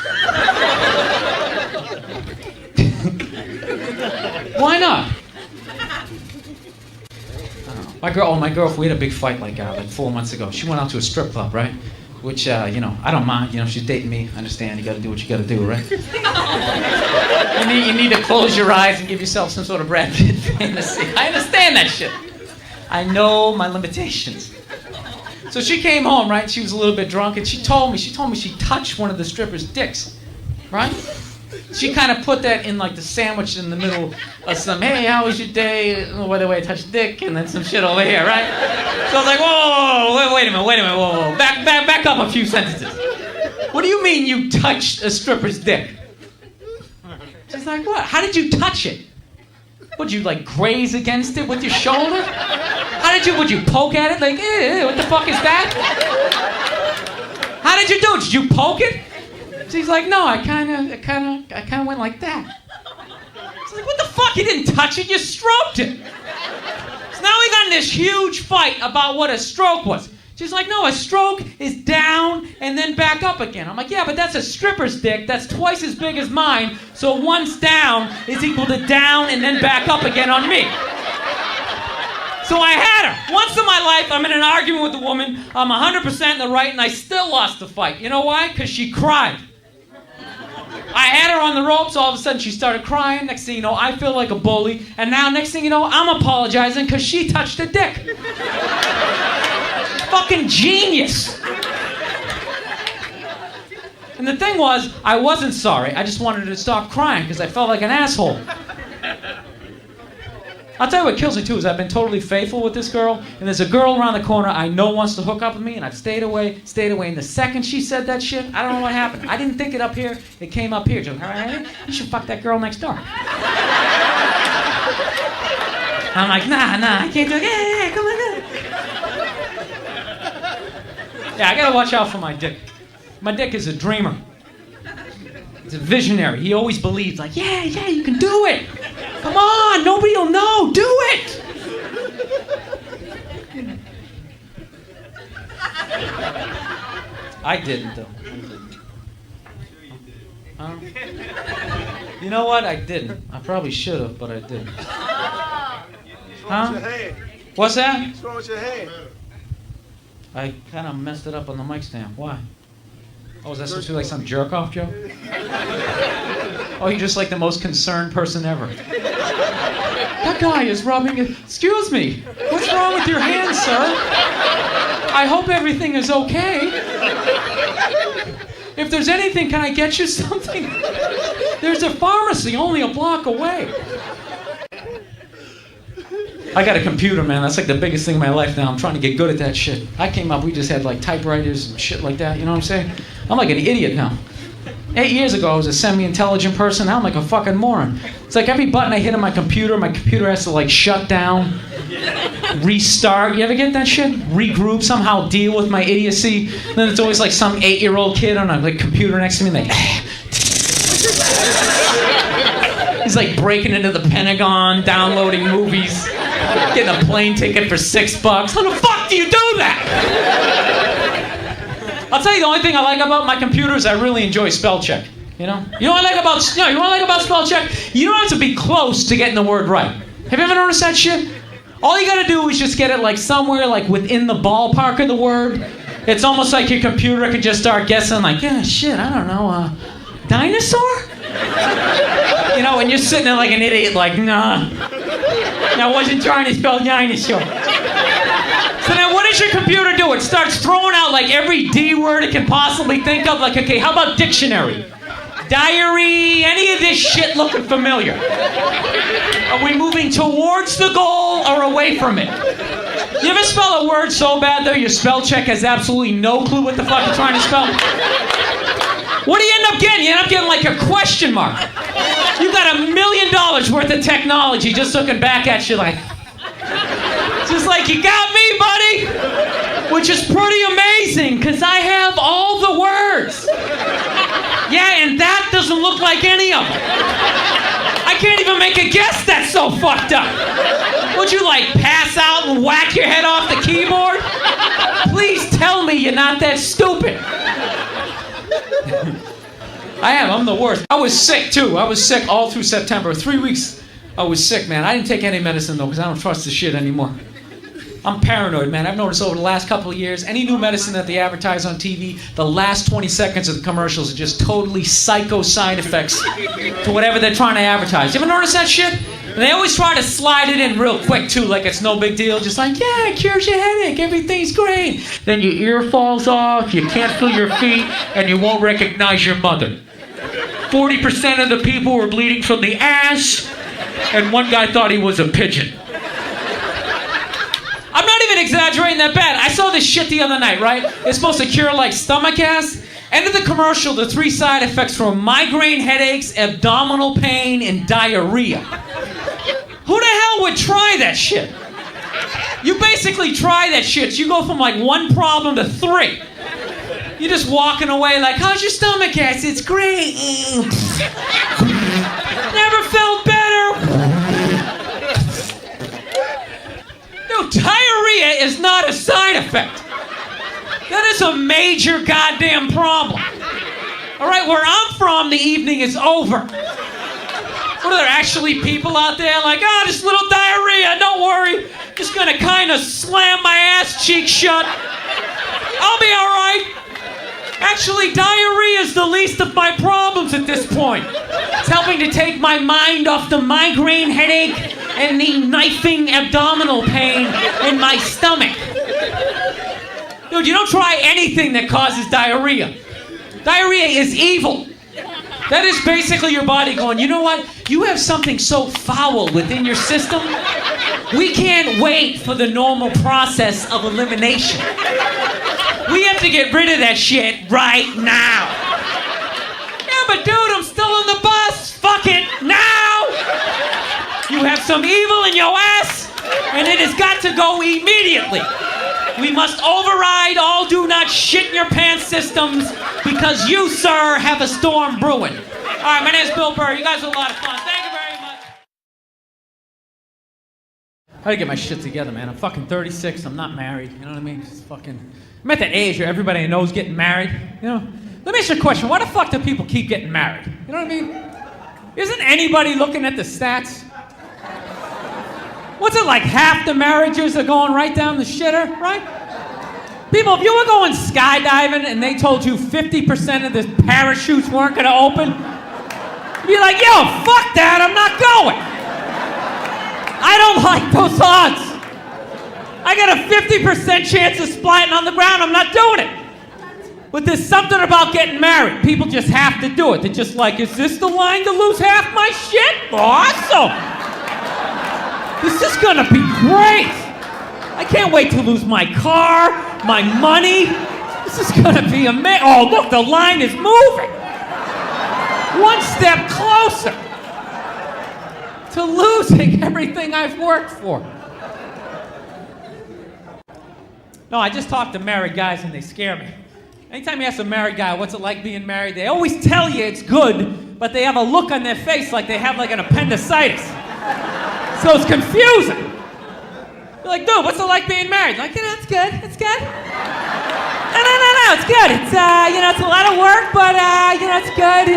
Why not? My girl, we had a big fight like 4 months ago. She went out to a strip club, right? Which, I don't mind. She's dating me. I understand. You got to do what you got to do, right? you need to close your eyes and give yourself some sort of Brad Pitt fantasy. I understand that shit. I know my limitations. So she came home, right? She was a little bit drunk, and she told me she touched one of the strippers' dicks, right? She kind of put that in like the sandwich in the middle of some, hey, how was your day? Oh, by the way, I touched dick, and then some shit over here, right? So I was like, whoa, wait a minute, whoa. Back up a few sentences. What do you mean you touched a stripper's dick? She's like, what? How did you touch it? Would you like graze against it with your shoulder? Would you poke at it? Like, what the fuck is that? How did you do it? Did you poke it? She's like, no, I kind of went like that. She's like, what the fuck? You didn't touch it, you stroked it. So now we got in this huge fight about what a stroke was. She's like, no, a stroke is down and then back up again. I'm like, yeah, but that's a stripper's dick. That's twice as big as mine. So once down is equal to down and then back up again on me. So I had her. Once in my life, I'm in an argument with a woman. I'm 100% in the right, and I still lost the fight. You know why? Because she cried. I had her on the ropes. All of a sudden, she started crying. Next thing you know, I feel like a bully. And now, next thing you know, I'm apologizing because she touched a dick. Fucking genius. And the thing was, I wasn't sorry. I just wanted her to stop crying because I felt like an asshole. I'll tell you what kills me too is I've been totally faithful with this girl, and there's a girl around the corner I know wants to hook up with me, and I've stayed away, and the second she said that shit, I don't know what happened. I didn't think it up here, it came up here. Just, hey, you should fuck that girl next door. I'm like, nah, I can't do it. Yeah, come on. Yeah, I gotta watch out for my dick. My dick is a dreamer. He's a visionary. He always believes, like, yeah, you can do it. Come on, nobody will know. Do it. I didn't, though. You know what? I didn't. I probably should have, but I didn't. Huh? What's that? What's wrong with your head? I kind of messed it up on the mic stand. Why? Oh, is that supposed to be like some jerk-off joke? Oh, you're just like the most concerned person ever. That guy is rubbing it. Excuse me. What's wrong with your hand, sir? I hope everything is okay. If there's anything, can I get you something? There's a pharmacy only a block away. I got a computer, man. That's like the biggest thing in my life now. I'm trying to get good at that shit. I came up, we just had like typewriters and shit like that. You know what I'm saying? I'm like an idiot now. 8 years ago, I was a semi-intelligent person. Now I'm like a fucking moron. It's like every button I hit on my computer has to like shut down, restart. You ever get that shit? Regroup, somehow deal with my idiocy. And then it's always like some 8-year-old kid on a like computer next to me, like. He's like breaking into the Pentagon, downloading movies, getting a plane ticket for $6. How the fuck do you do that? I'll tell you the only thing I like about my computer is I really enjoy spell check. You know? You know what I like about spell check? You don't have to be close to getting the word right. Have you ever noticed that shit? All you gotta do is just get it like somewhere like within the ballpark of the word. It's almost like your computer can just start guessing like, yeah, shit, I don't know, dinosaur? You know, and you're sitting there like an idiot, like, nah. I wasn't trying to spell dinosaur. So now what does your computer do? It starts throwing out like every D word it can possibly think of. Like, okay, how about dictionary? Diary, any of this shit looking familiar? Are we moving towards the goal or away from it? You ever spell a word so bad though your spell check has absolutely no clue what the fuck you're trying to spell? What do you end up getting? You end up getting like a question mark. You got $1 million worth of technology just looking back at you like, just like, you got me, buddy? Which is pretty amazing, because I have all the words. Yeah, and that doesn't look like any of them. I can't even make a guess that's so fucked up. Would you, like, pass out and whack your head off the keyboard? Please tell me you're not that stupid. I'm the worst. I was sick, too. I was sick all through September. 3 weeks I was sick, man. I didn't take any medicine, though, because I don't trust the shit anymore. I'm paranoid, man. I've noticed over the last couple of years, any new medicine that they advertise on TV, the last 20 seconds of the commercials are just totally psycho side effects to whatever they're trying to advertise. You ever notice that shit? And they always try to slide it in real quick, too, like it's no big deal. Just like, yeah, it cures your headache, everything's great. Then your ear falls off, you can't feel your feet, and you won't recognize your mother. 40% of the people were bleeding from the ass, and one guy thought he was a pigeon. I'm not even exaggerating that bad. I saw this shit the other night, right? It's supposed to cure, like, stomach acid. End of the commercial, the 3 side effects were migraine headaches, abdominal pain, and diarrhea. Who the hell would try that shit? You basically try that shit. You go from, like, 1 problem to 3. You're just walking away like, how's your stomach acid? It's great. Never felt better. No, diarrhea is not a side effect. That is a major goddamn problem. All right, where I'm from, the evening is over. What, are there actually people out there like, oh, just a little diarrhea, don't worry. Just gonna kind of slam my ass cheek shut. I'll be all right. Actually, diarrhea is the least of my problems at this point. It's helping to take my mind off the migraine headache and the knifing abdominal pain in my stomach. Dude, you don't try anything that causes diarrhea. Diarrhea is evil. That is basically your body going, you know what? You have something so foul within your system. We can't wait for the normal process of elimination. We have to get rid of that shit right now. Yeah, but dude, I'm still on the bus. Fuck it, now! You have some evil in your ass, and it has got to go immediately. We must override all do not shit in your pants systems because you, sir, have a storm brewing. All right, my name's Bill Burr. You guys are a lot of fun. Thank you very much. I gotta get my shit together, man. I'm fucking 36. I'm not married. You know what I mean? Just fucking... I'm at that age where everybody I know is getting married. You know? Let me ask you a question. Why the fuck do people keep getting married? You know what I mean? Isn't anybody looking at the stats? What's it like? Half the marriages are going right down the shitter, right? People, if you were going skydiving and they told you 50% of the parachutes weren't going to open, you'd be like, yo, fuck that, I'm not going. I don't like those odds. I got a 50% chance of splatting on the ground, I'm not doing it. But there's something about getting married. People just have to do it. They're just like, is this the line to lose half my shit? Awesome. This is gonna be great. I can't wait to lose my car, my money. This is gonna be amazing. Oh, look, the line is moving. One step closer to losing everything I've worked for. No, I just talk to married guys and they scare me. Anytime you ask a married guy, what's it like being married, they always tell you it's good, but they have a look on their face like they have like an appendicitis. So it's confusing. You're like, dude, what's it like being married? Like, it's good, it's good. No, it's good. It's, it's a lot of work, but, it's good.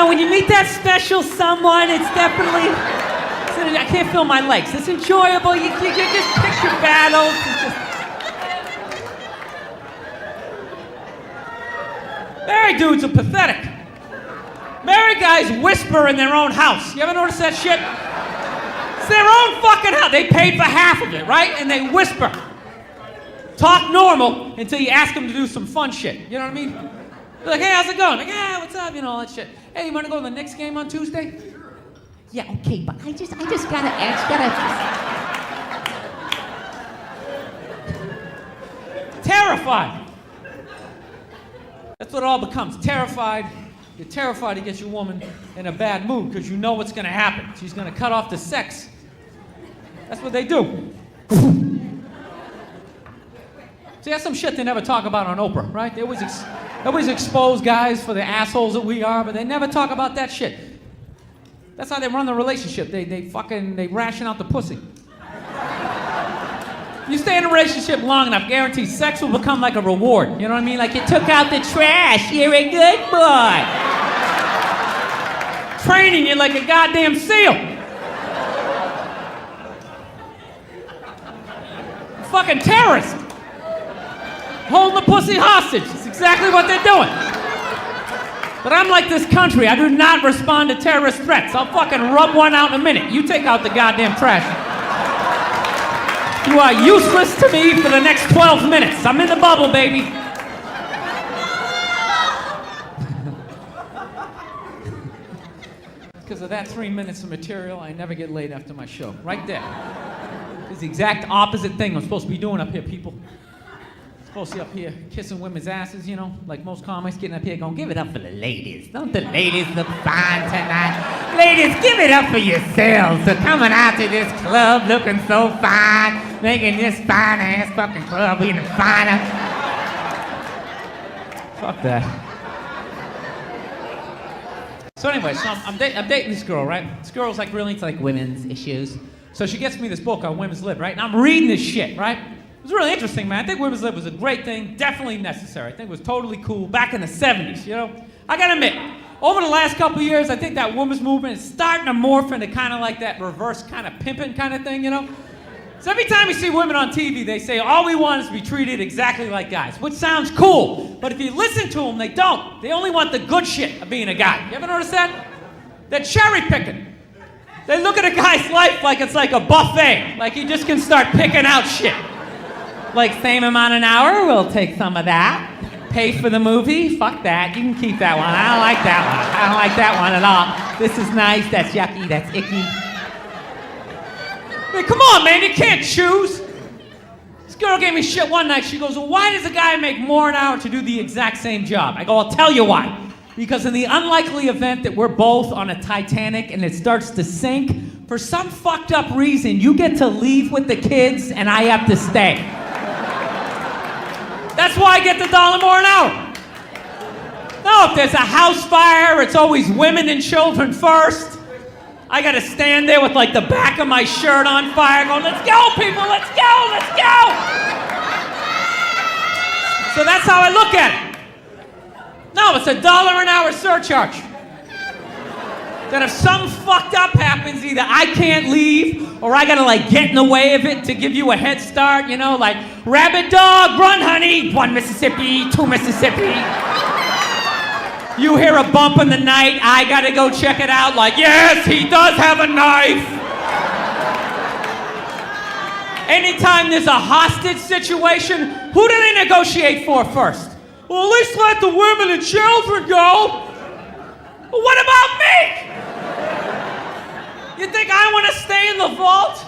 When you meet that special someone, it's definitely, I can't feel my legs. It's enjoyable. You just pick your battles. Married dudes are pathetic. Married guys whisper in their own house. You ever notice that shit? It's their own fucking house. They paid for half of it, right? And they whisper. Talk normal until you ask them to do some fun shit. You know what I mean? You're like, hey, how's it going? Like, yeah, what's up? All that shit. Hey, you want to go to the Knicks game on Tuesday? Yeah, okay, but I just gotta terrified. That's what it all becomes. Terrified. You're terrified to get your woman in a bad mood because you know what's going to happen. She's going to cut off the sex. That's what they do. See, that's some shit they never talk about on Oprah, right? They always expose guys for the assholes that we are, but they never talk about that shit. That's how they run the relationship. They ration out the pussy. You stay in a relationship long enough, guaranteed sex will become like a reward. You know what I mean? Like, you took out the trash, you're a good boy. Training you like a goddamn SEAL. Fucking terrorist. Holding the pussy hostage. That's exactly what they're doing. But I'm like this country. I do not respond to terrorist threats. I'll fucking rub one out in a minute. You take out the goddamn trash. You are useless to me for the next 12 minutes. I'm in the bubble, baby. Because of that 3 minutes of material, I never get laid after my show. Right there. It's the exact opposite thing I'm supposed to be doing up here, people. I'm supposed to be up here kissing women's asses, like most comics, getting up here going, give it up for the ladies. Don't the ladies look fine tonight? Ladies, give it up for yourselves for coming out to this club looking so fine, making this fine-ass fucking club even finer. Fuck that. So anyway, I'm dating this girl, right? This girl's like really into like women's issues. So she gets me this book on women's lib, right? And I'm reading this shit, right? It was really interesting, man. I think women's lib was a great thing, definitely necessary. I think it was totally cool back in the 70s, I gotta admit, over the last couple of years, I think that women's movement is starting to morph into kind of like that reverse kind of pimping kind of thing, So every time you see women on TV, they say, all we want is to be treated exactly like guys, which sounds cool. But if you listen to them, they don't. They only want the good shit of being a guy. You ever notice that? They're cherry picking. They look at a guy's life like it's like a buffet. Like he just can start picking out shit. Like, same amount an hour, we'll take some of that. Pay for the movie? Fuck that. You can keep that one. I don't like that one. I don't like that one at all. This is nice. That's yucky. That's icky. I mean, come on, man. You can't choose. This girl gave me shit one night. She goes, well, why does a guy make more an hour to do the exact same job? I go, I'll tell you why. Because in the unlikely event that we're both on a Titanic and it starts to sink, for some fucked up reason, you get to leave with the kids and I have to stay. That's why I get the $1 more an hour. No, if there's a house fire, it's always women and children first. I gotta stand there with like the back of my shirt on fire going, let's go, people, let's go, let's go! So that's how I look at it. No, it's a $1 an hour surcharge. That if something fucked up happens, either I can't leave or I gotta like get in the way of it to give you a head start, you know, like rabid dog, run honey, 1 Mississippi, 2 Mississippi. You hear a bump in the night, I gotta go check it out, like, yes, he does have a knife. Anytime there's a hostage situation, who do they negotiate for first? Well, at least let the women and children go. But what about me? You think I want to stay in the vault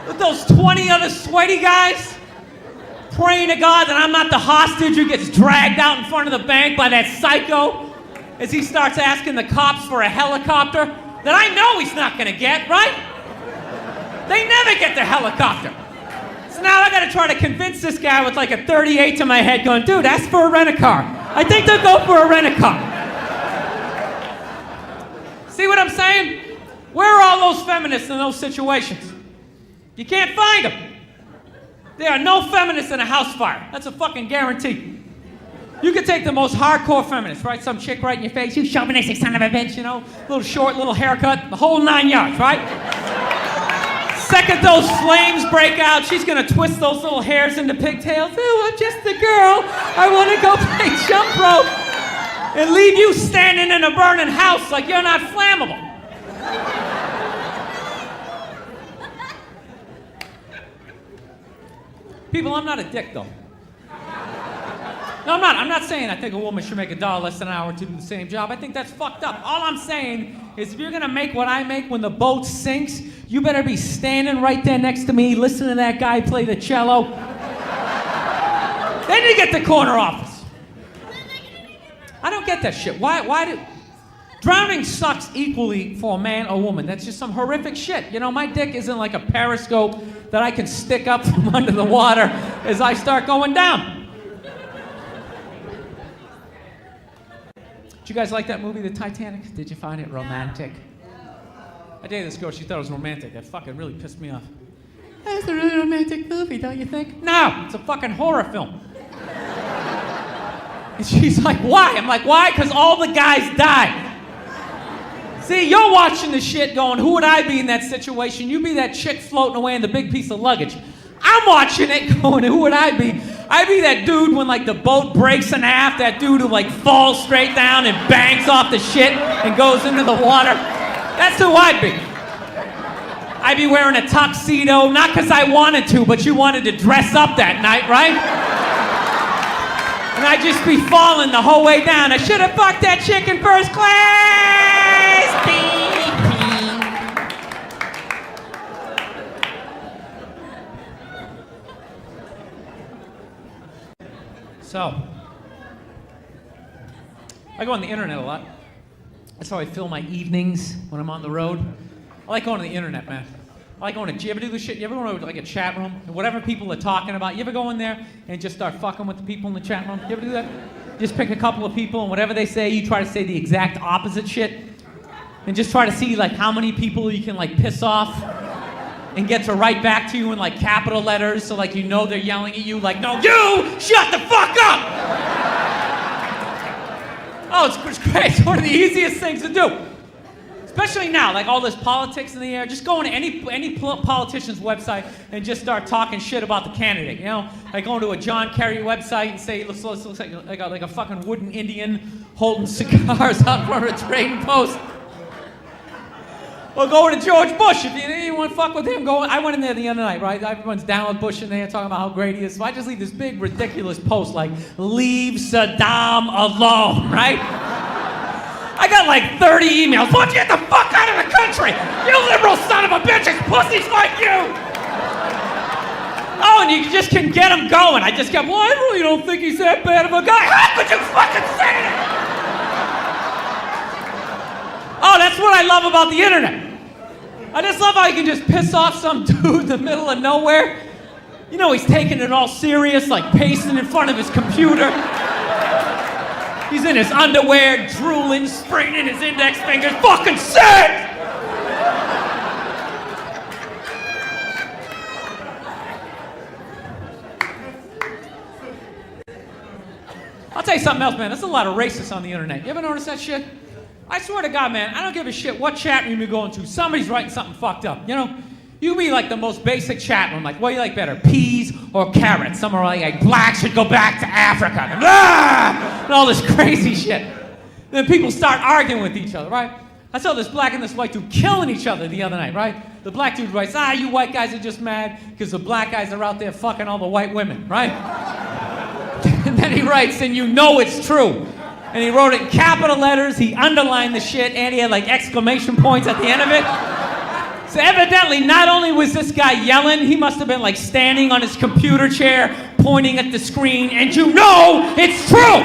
with those 20 other sweaty guys? Praying to God that I'm not the hostage who gets dragged out in front of the bank by that psycho as he starts asking the cops for a helicopter that I know he's not going to get, right? They never get the helicopter. So now I got to try to convince this guy with like a 38 to my head going, dude, ask for a rent-a-car. I think they'll go for a rent-a-car. See what I'm saying? Where are all those feminists in those situations? You can't find them. There are no feminists in a house fire. That's a fucking guarantee. You could take the most hardcore feminist, right? Some chick right in your face, you chauvinistic son of a bitch, you know? Little short, little haircut, the whole 9 yards, right? Second those flames break out, she's gonna twist those little hairs into pigtails. Oh, I'm just a girl. I wanna go play jump rope. And leave you standing in a burning house like you're not flammable. People, I'm not a dick, though. No, I'm not. I'm not saying I think a woman should make $1 less than an hour to do the same job. I think that's fucked up. All I'm saying is if you're gonna make what I make when the boat sinks, you better be standing right there next to me, listening to that guy play the cello. Then you get the corner office. I don't get that shit. Why do... Drowning sucks equally for a man or woman. That's just some horrific shit. You know, my dick isn't like a periscope that I can stick up from under the water as I start going down. Did you guys like that movie, The Titanic? Did you find it romantic? I dated this girl, she thought it was romantic. That fucking really pissed me off. That's a really romantic movie, don't you think? No, it's a fucking horror film. And she's like, why? I'm like, why? Because all the guys died. See, you're watching the shit going, who would I be in that situation? You be that chick floating away in the big piece of luggage. I'm watching it going, who would I be? I'd be that dude when like the boat breaks in half, that dude who like falls straight down and bangs off the shit and goes into the water. That's who I'd be. I'd be wearing a tuxedo, not because I wanted to, but you wanted to dress up that night, right? And I'd just be falling the whole way down. I should have fucked that chick in first class. So, I go on the internet a lot. That's how I fill my evenings when I'm on the road. I like going to the internet, man. I like going to, do you ever do this shit? You ever go to like a chat room and whatever people are talking about, you ever go in there and just start fucking with the people in the chat room? You ever do that? Just pick a couple of people and whatever they say, you try to say the exact opposite shit and just try to see like how many people you can like piss off and get to write back to you in like capital letters so like you know they're yelling at you like, no, you shut the fuck up! Oh, it's great. It's one of the easiest things to do. Especially now, like all this politics in the air, just go into any politician's website and just start talking shit about the candidate, you know? Like going to a John Kerry website and say, it looks like a fucking wooden Indian holding cigars out front of a trading post. Or going to George Bush, if you want to fuck with him, go. I went in there the other night, right? Everyone's down with Bush in there talking about how great he is. So I just leave this big, ridiculous post like, leave Saddam alone, right? I got like 30 emails. Why don't you get the fuck out of the country? You liberal son of a bitch, it's pussies like you! Oh, and you just can get them going. I just kept, well, I really don't think he's that bad of a guy. How could you fucking say that? Oh, that's what I love about the internet. I just love how you can just piss off some dude in the middle of nowhere. You know he's taking it all serious, like pacing in front of his computer. He's in his underwear, drooling, straightening his index fingers, fucking sick! I'll tell you something else, man. There's a lot of racists on the internet. You ever notice that shit? I I swear to God, man, I don't give a shit what chat room you're going to. Somebody's writing something fucked up, you know? You be like the most basic chat room, like, what do you like better, peas or carrots? Some are like blacks should go back to Africa, and all this crazy shit. Then people start arguing with each other, right? I saw this black and this white dude killing each other the other night, right? The black dude writes, you white guys are just mad because the black guys are out there fucking all the white women, right? And then he writes, and you know it's true. And he wrote it in capital letters, he underlined the shit, and he had like exclamation points at the end of it. So evidently, not only was this guy yelling, he must have been like standing on his computer chair, pointing at the screen, and you know it's true!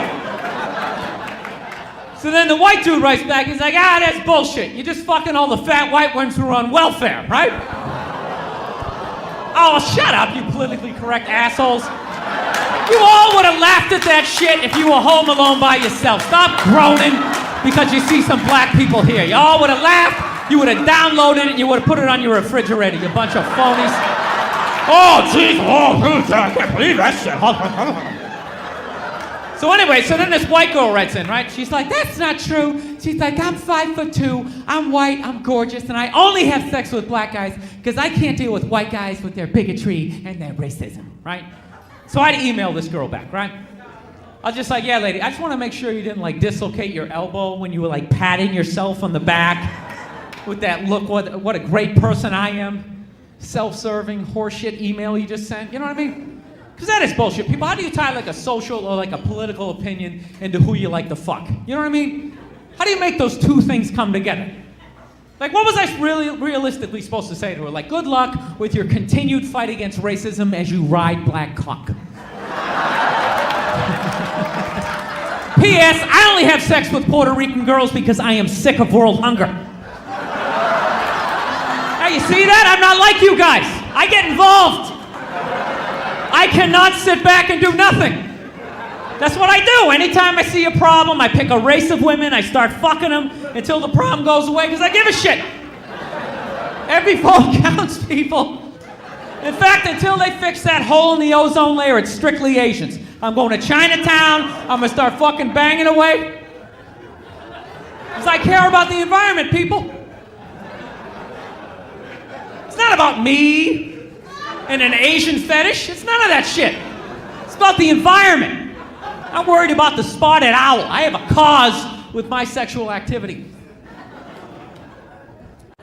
So then the white dude writes back, he's like, that's bullshit. You're just fucking all the fat white ones who are on welfare, right? Oh, shut up, you politically correct assholes. You all would have laughed at that shit if you were home alone by yourself. Stop groaning because you see some black people here. You all would have laughed, you would have downloaded it, you would have put it on your refrigerator, you bunch of phonies. Oh, jeez, I can't believe that shit. So anyway, so then this white girl writes in, right? She's like, that's not true. She's like, I'm 5'2", I'm white, I'm gorgeous, and I only have sex with black guys because I can't deal with white guys with their bigotry and their racism, right? So I'd email this girl back, right? I was just like, yeah, lady, I just want to make sure you didn't like dislocate your elbow when you were like patting yourself on the back with that look, what a great person I am. Self-serving horseshit email you just sent, you know what I mean? Because that is bullshit. People, how do you tie like a social or like a political opinion into who you like to fuck? You know what I mean? How do you make those two things come together? Like, what was I really realistically supposed to say to her? Like, good luck with your continued fight against racism as you ride black cock. P.S. I only have sex with Puerto Rican girls because I am sick of world hunger. Now, you see that? I'm not like you guys. I get involved. I cannot sit back and do nothing. That's what I do. Anytime I see a problem, I pick a race of women, I start fucking them until the problem goes away because I give a shit. Every vote counts, people. In fact, until they fix that hole in the ozone layer, it's strictly Asians. I'm going to Chinatown, I'm going to start fucking banging away. Because I care about the environment, people. It's not about me and an Asian fetish. It's none of that shit. It's about the environment. I'm worried about the spotted owl. I have a cause with my sexual activity.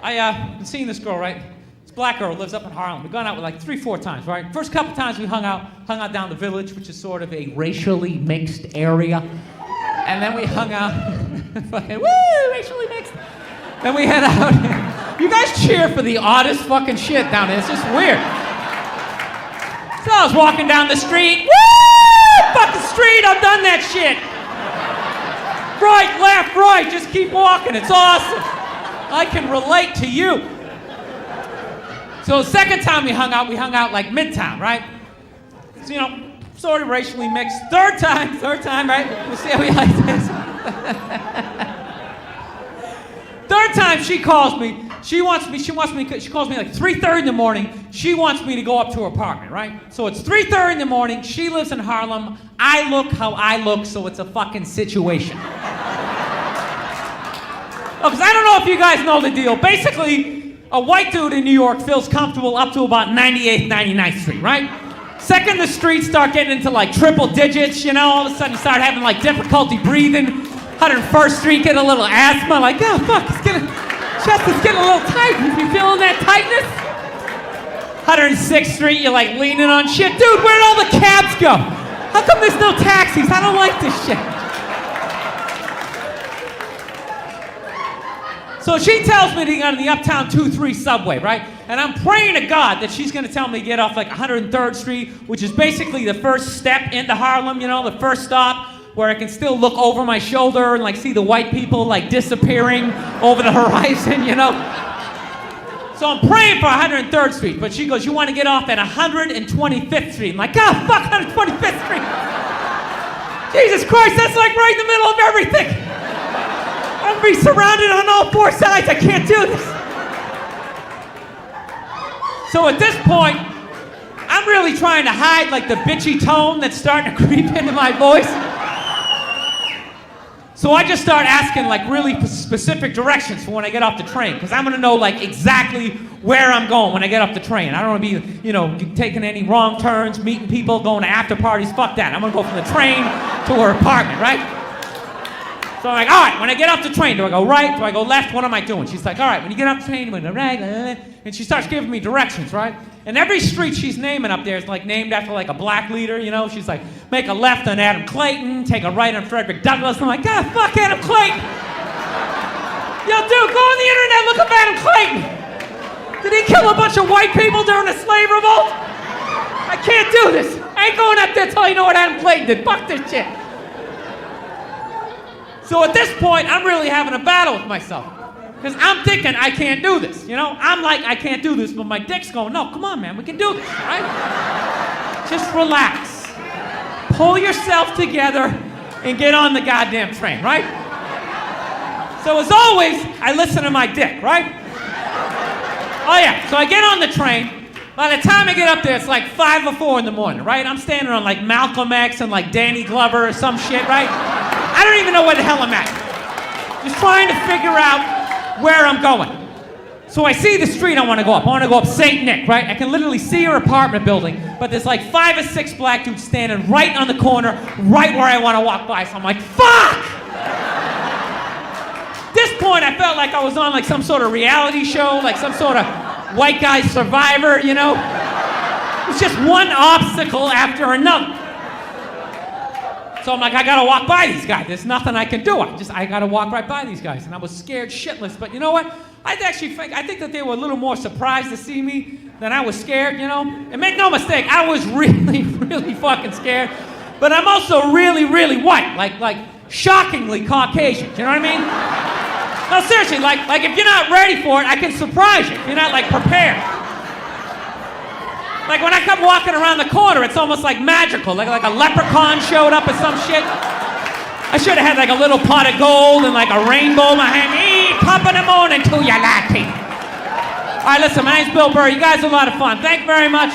Been seeing this girl, right? This black girl lives up in Harlem. We've gone out with like 3-4 times, right? First couple times we hung out down the Village, which is sort of a racially mixed area. And then we hung out, fucking, woo, racially mixed. Then we head out. You guys cheer for the oddest fucking shit down there. It's just weird. So I was walking down the street. Woo! Fuck the street, I've done that shit. Right, left, right, just keep walking. It's awesome. I can relate to you. So the second time we hung out like Midtown, right? So, you know, sort of racially mixed. Third time, right? We'll see how we like this. Third time she calls me. She calls me like 3:30 in the morning. She wants me to go up to her apartment, right? So it's 3:30 in the morning. She lives in Harlem. I look how I look, so it's a fucking situation. Oh, because I don't know if you guys know the deal. Basically, a white dude in New York feels comfortable up to about 98th, 99th Street, right? Second the streets start getting into like triple digits, you know, all of a sudden you start having like difficulty breathing. 101st Street, get a little asthma, like, oh fuck, chest is getting a little tight. You feeling that tightness? 106th Street, you're like leaning on shit. Dude, where did all the cabs go? How come there's no taxis? I don't like this shit. So she tells me to get on the Uptown 2-3 subway, right? And I'm praying to God that she's gonna tell me to get off like 103rd Street, which is basically the first step into Harlem, you know, the first stop, where I can still look over my shoulder and like see the white people like disappearing over the horizon, you know? So I'm praying for 103rd Street, but she goes, you want to get off at 125th Street. I'm like, oh, fuck 125th Street. Jesus Christ, that's like right in the middle of everything. I'm gonna be surrounded on all 4 sides, I can't do this. So at this point, I'm really trying to hide like the bitchy tone that's starting to creep into my voice. So I just start asking like really specific directions for when I get off the train, because I'm gonna know like exactly where I'm going when I get off the train. I don't wanna be, you know, taking any wrong turns, meeting people, going to after parties, fuck that. I'm gonna go from the train to her apartment, right? So I'm like, all right, when I get off the train, do I go right? Do I go left? What am I doing? She's like, all right, when you get off the train, you go right, and she starts giving me directions, right? And every street she's naming up there is like named after like a black leader, you know? She's like, make a left on Adam Clayton, take a right on Frederick Douglass. I'm like, God, fuck Adam Clayton. Yo, dude, go on the internet, look up Adam Clayton. Did he kill a bunch of white people during the slave revolt? I can't do this. I ain't going up there till you know what Adam Clayton did. Fuck this shit. So at this point, I'm really having a battle with myself. Because I'm thinking I can't do this, you know? I'm like, I can't do this, but my dick's going, no, come on, man, we can do this, right? Just relax. Pull yourself together and get on the goddamn train, right? So as always, I listen to my dick, right? Oh yeah, so I get on the train. By the time I get up there, it's like 5 or 4 in the morning, right? I'm standing on like Malcolm X and like Danny Glover or some shit, right? I don't even know where the hell I'm at. Just trying to figure out where I'm going. So I see the street I want to go up. I want to go up St. Nick, right? I can literally see her apartment building, but there's like 5 or 6 black dudes standing right on the corner, right where I want to walk by. So I'm like, fuck! At this point, I felt like I was on like some sort of reality show, like some sort of white guy survivor, you know? It's just one obstacle after another. So I'm like, I gotta walk by these guys. There's nothing I can do. I gotta walk right by these guys. And I was scared shitless. But you know what? I think that they were a little more surprised to see me than I was scared, you know? And make no mistake, I was really, really fucking scared. But I'm also really, really white. Like shockingly Caucasian. You know what I mean? No, seriously, like if you're not ready for it, I can surprise you. If you're not like prepared. Like when I come walking around the corner, it's almost like magical. Like a leprechaun showed up or some shit. I should have had like a little pot of gold and like a rainbow in my hand. Top of the morning to you, latte. All right, listen, my name's Bill Burr. You guys are a lot of fun. Thank you very much.